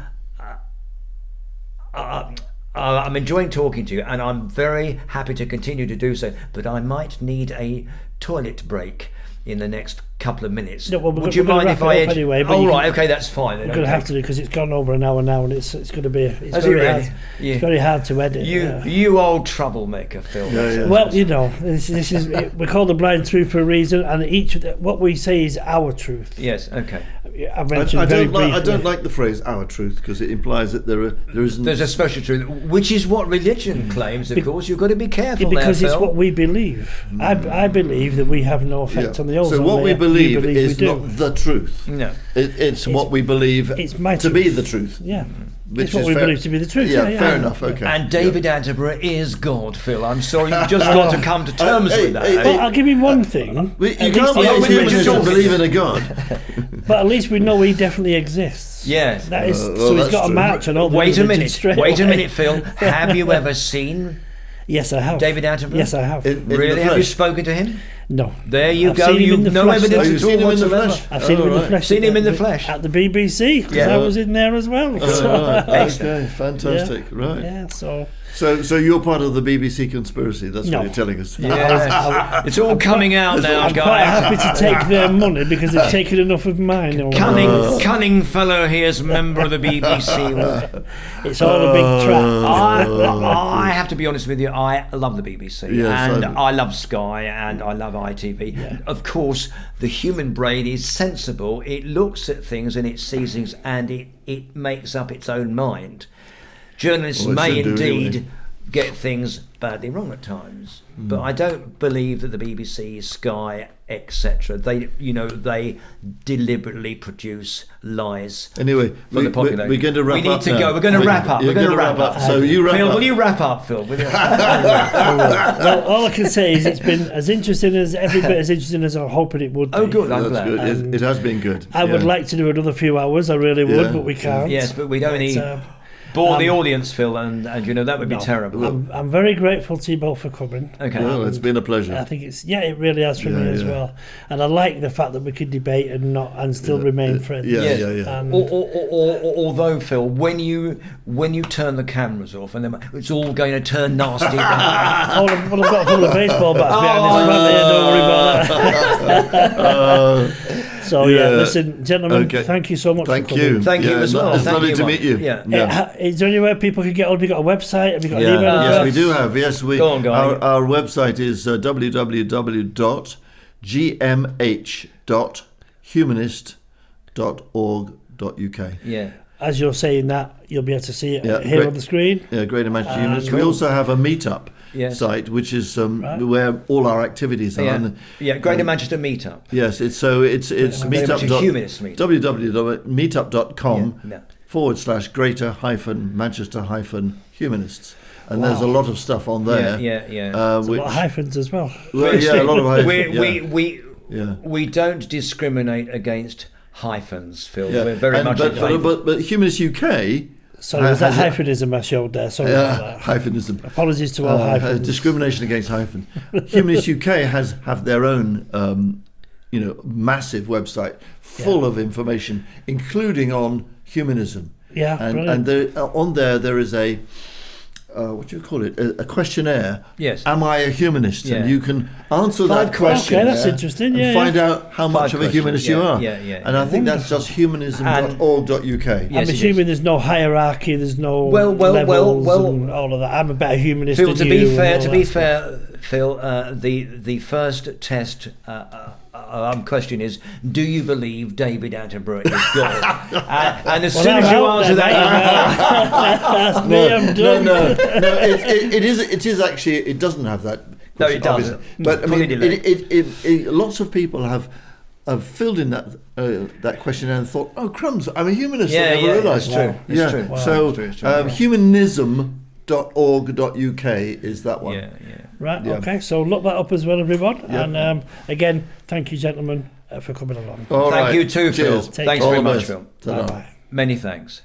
I'm enjoying talking to you, and I'm very happy to continue to do so. But I might need a toilet break in the next couple of minutes. No, well, would you mind if I anyway? Oh, right, okay, that's fine. We're going to have to do because it's gone over an hour now, and it's going to be it's very hard to edit. You old troublemaker, Phil. Yeah. Well, this is we call the blind truth for a reason, and what we say is our truth. Yes, okay. I don't like the phrase "our truth" because it implies that there's a special truth, which is what religion claims. Of course, you've got to be careful because it's what we believe. I believe that we have no effect on the ozone. So what we believe is not the truth. No, it's what we believe to be the truth. Yeah. Which it's what we believe to be the truth. Yeah, fair enough. Okay. And David Attenborough is God, Phil. I'm sorry, you've just got to come to terms with that. Well, I'll give you one thing. You can't believe in a God. But at least we know he definitely exists. Yes. That is. So he's got a march on all the. Wait a minute, Phil. Have you ever seen? Yes, I have. David Attenborough? Yes, I have. Really? Have you spoken to him? No. There you go. You've no evidence at all whatsoever. I've seen him in the flesh. Seen him in the flesh at the BBC because I was in there as well. Okay, fantastic. Right. Yeah. So. So you're part of the BBC conspiracy. That's No. what you're telling us. Yeah. It's all coming out now, I'm guys. quite happy to take their money because they've taken enough of mine. Cunning fellow here's member of the BBC. It's all a big trap. I have to be honest with you, I love the BBC, Yes, and I do. I love Sky, and I love ITV. Yeah. Of course, the human brain is sensible. It looks at things and it sees things, and it makes up its own mind. Journalists Well, it may should do indeed anyway. get things badly wrong at times, but I don't believe that the BBC, Sky, etc. They deliberately produce lies. Anyway, For the population. we're going to wrap up. We need to now. go. We're going to wrap up. You're We're going to gonna wrap up. So you wrap Phil, up. will you wrap up, Phil? Will you? Well, all I can say is it's been as interesting as every bit as interesting as I hoped it would be. Oh, good. I'm That's glad. good. It has been good. I would Yeah. like to do another few hours. I really would, Yeah. but we can't. Yes, but we don't need But, bore the audience, Phil, and that would be no. terrible. I'm very grateful to you both for coming. Okay. Well, it's been a I pleasure. think it really has for me Yeah, as yeah. well. And I like the fact that we could debate and still remain friends. Yeah, Yes. yeah. And Although, Phil, when you turn the cameras off, and then it's all going to turn nasty. I've got a couple of baseball bats behind this front here, don't worry about that. So Yeah. Listen, gentlemen, Okay. thank you so much Thank for coming. you. Thank you as well. It's Thank lovely you, to Mark. meet you. Yeah. Is there anywhere people can get on? Have you got a website? Have you got an Yeah. email Yes, address? we do have. Yes, we. Go on, guy. Our website is www.gmh.humanist.org.uk. Yeah. As you're saying that, you'll be able to see it Yeah, here great. on the screen. Yeah, Greater Manchester Humanists. cool. We also have a meetup Yes. site, which is Right. where all our activities are. Yeah. And, Yeah. Greater Manchester Meetup. yes, it's Greater meetup. Manchester Humanist Meetup. www.meetup.com Yeah. /Greater-Manchester-Humanists. And there's a Wow. lot of stuff on there. Yeah. There's a lot of hyphens as well. Well, yeah, a lot of hyphens. We we don't discriminate against hyphens, Phil. Yeah. We're very much but Humanist UK Sorry, was that has a- hyphenism I showed there? Sorry about that. hyphenism. Apologies to all hyphens. Discrimination against hyphen. Humanist UK have their own massive website full of information, including on humanism. Yeah, and brilliant. on there is a what do you call it? A questionnaire. Yes. Am I a humanist? Yeah. And you can answer 5 that question. Okay, that's interesting. And Yeah, find out how much 5 of a humanist you questions. are. Yeah. And I think that's just humanism.org.uk. Yes, I'm it assuming there's no hierarchy, there's no Well, levels well. and all of that. I'm a better humanist Phil, than to you. be and fair, all that stuff. Phil, the first test question is: do you believe David Attenborough is God? And as soon as you answer that, That's me, I'm done. No. It is actually. It doesn't have that. No, it question, doesn't. obviously. But I mean, Completely. lots of people have filled in that questionnaire and thought, "Oh crumbs, I'm a humanist." I never realised. It's true. Yeah. It's true. Wow. So It's true. humanism.org.uk is that one. Yeah. Right, Yeah. okay. So look that up as well, everyone. Yeah. And again, thank you, gentlemen, for coming along. All Thank right. you too, Phil. Cheers. Take Thanks care. very All the much, best. Phil. Ta-da. Bye-bye. Many thanks.